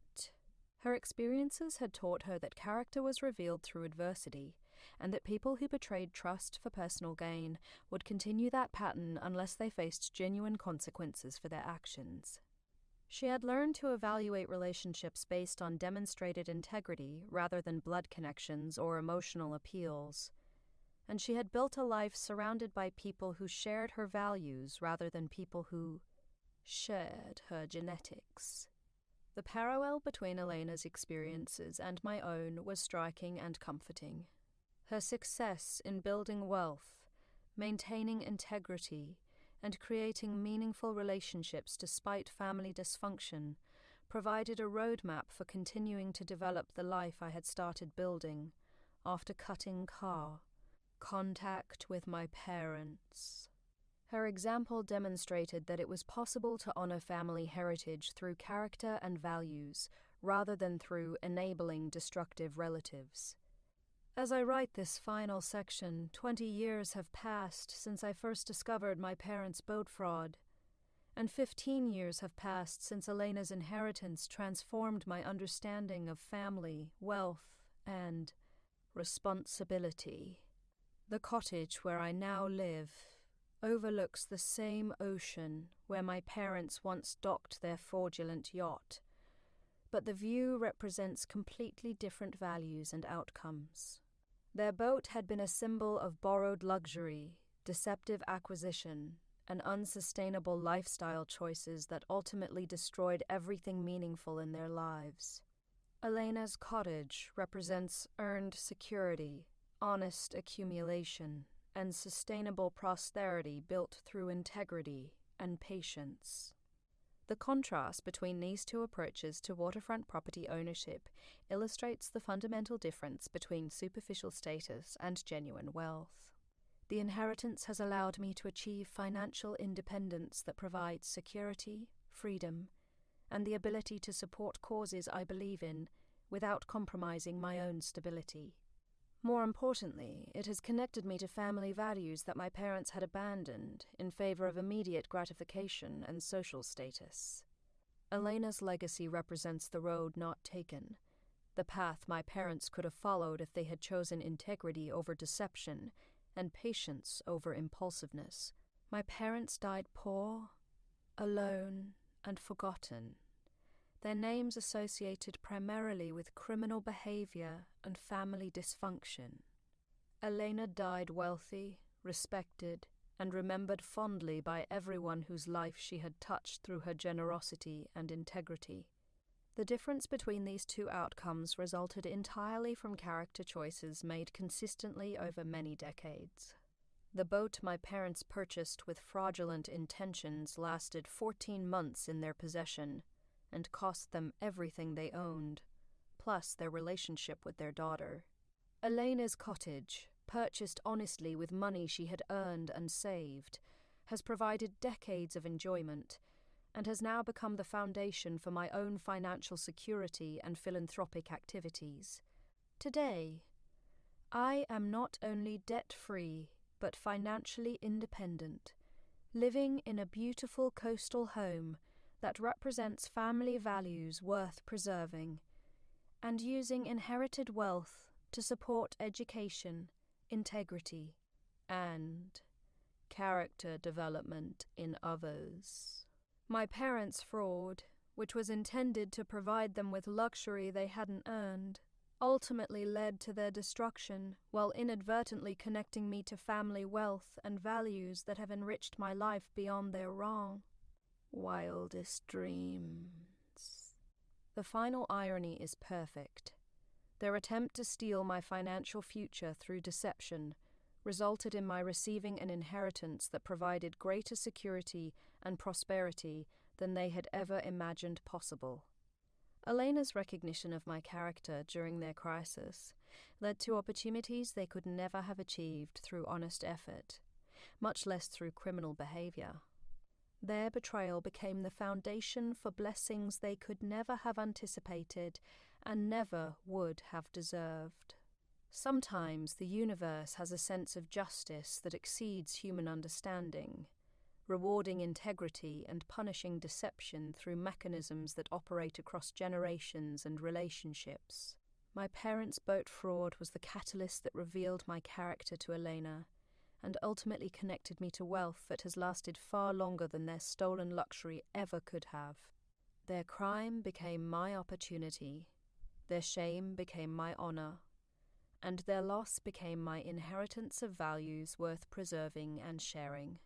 Her experiences had taught her that character was revealed through adversity, and that people who betrayed trust for personal gain would continue that pattern unless they faced genuine consequences for their actions. She had learned to evaluate relationships based on demonstrated integrity rather than blood connections or emotional appeals, and she had built a life surrounded by people who shared her values rather than people who shared her genetics. The parallel between Elena's experiences and my own was striking and comforting. Her success in building wealth, maintaining integrity, and creating meaningful relationships despite family dysfunction provided a roadmap for continuing to develop the life I had started building after cutting contact with my parents. Her example demonstrated that it was possible to honor family heritage through character and values rather than through enabling destructive relatives. As I write this final section, 20 years have passed since I first discovered my parents' boat fraud, and 15 years have passed since Elena's inheritance transformed my understanding of family, wealth, and responsibility. The cottage where I now live overlooks the same ocean where my parents once docked their fraudulent yacht, but the view represents completely different values and outcomes. Their boat had been a symbol of borrowed luxury, deceptive acquisition, and unsustainable lifestyle choices that ultimately destroyed everything meaningful in their lives. Elena's cottage represents earned security, honest accumulation, and sustainable prosperity built through integrity and patience. The contrast between these two approaches to waterfront property ownership illustrates the fundamental difference between superficial status and genuine wealth. The inheritance has allowed me to achieve financial independence that provides security, freedom, and the ability to support causes I believe in without compromising my own stability. More importantly, it has connected me to family values that my parents had abandoned in favor of immediate gratification and social status. Elena's legacy represents the road not taken, the path my parents could have followed if they had chosen integrity over deception and patience over impulsiveness. My parents died poor, alone, and forgotten, their names associated primarily with criminal behavior and family dysfunction. Elena died wealthy, respected, and remembered fondly by everyone whose life she had touched through her generosity and integrity. The difference between these two outcomes resulted entirely from character choices made consistently over many decades. The boat my parents purchased with fraudulent intentions lasted 14 months in their possession, and cost them everything they owned, plus their relationship with their daughter. Elena's cottage, purchased honestly with money she had earned and saved, has provided decades of enjoyment, and has now become the foundation for my own financial security and philanthropic activities. Today, I am not only debt-free, but financially independent, living in a beautiful coastal home that represents family values worth preserving, and using inherited wealth to support education, integrity, and character development in others. My parents' fraud, which was intended to provide them with luxury they hadn't earned, ultimately led to their destruction while inadvertently connecting me to family wealth and values that have enriched my life beyond their wildest dreams. The final irony is perfect. Their attempt to steal my financial future through deception resulted in my receiving an inheritance that provided greater security and prosperity than they had ever imagined possible. Elena's recognition of my character during their crisis led to opportunities they could never have achieved through honest effort, much less through criminal behavior. Their betrayal became the foundation for blessings they could never have anticipated and never would have deserved. Sometimes the universe has a sense of justice that exceeds human understanding, rewarding integrity and punishing deception through mechanisms that operate across generations and relationships. My parents' boat fraud was the catalyst that revealed my character to Elena, and ultimately connected me to wealth that has lasted far longer than their stolen luxury ever could have. Their crime became my opportunity, their shame became my honor, and their loss became my inheritance of values worth preserving and sharing.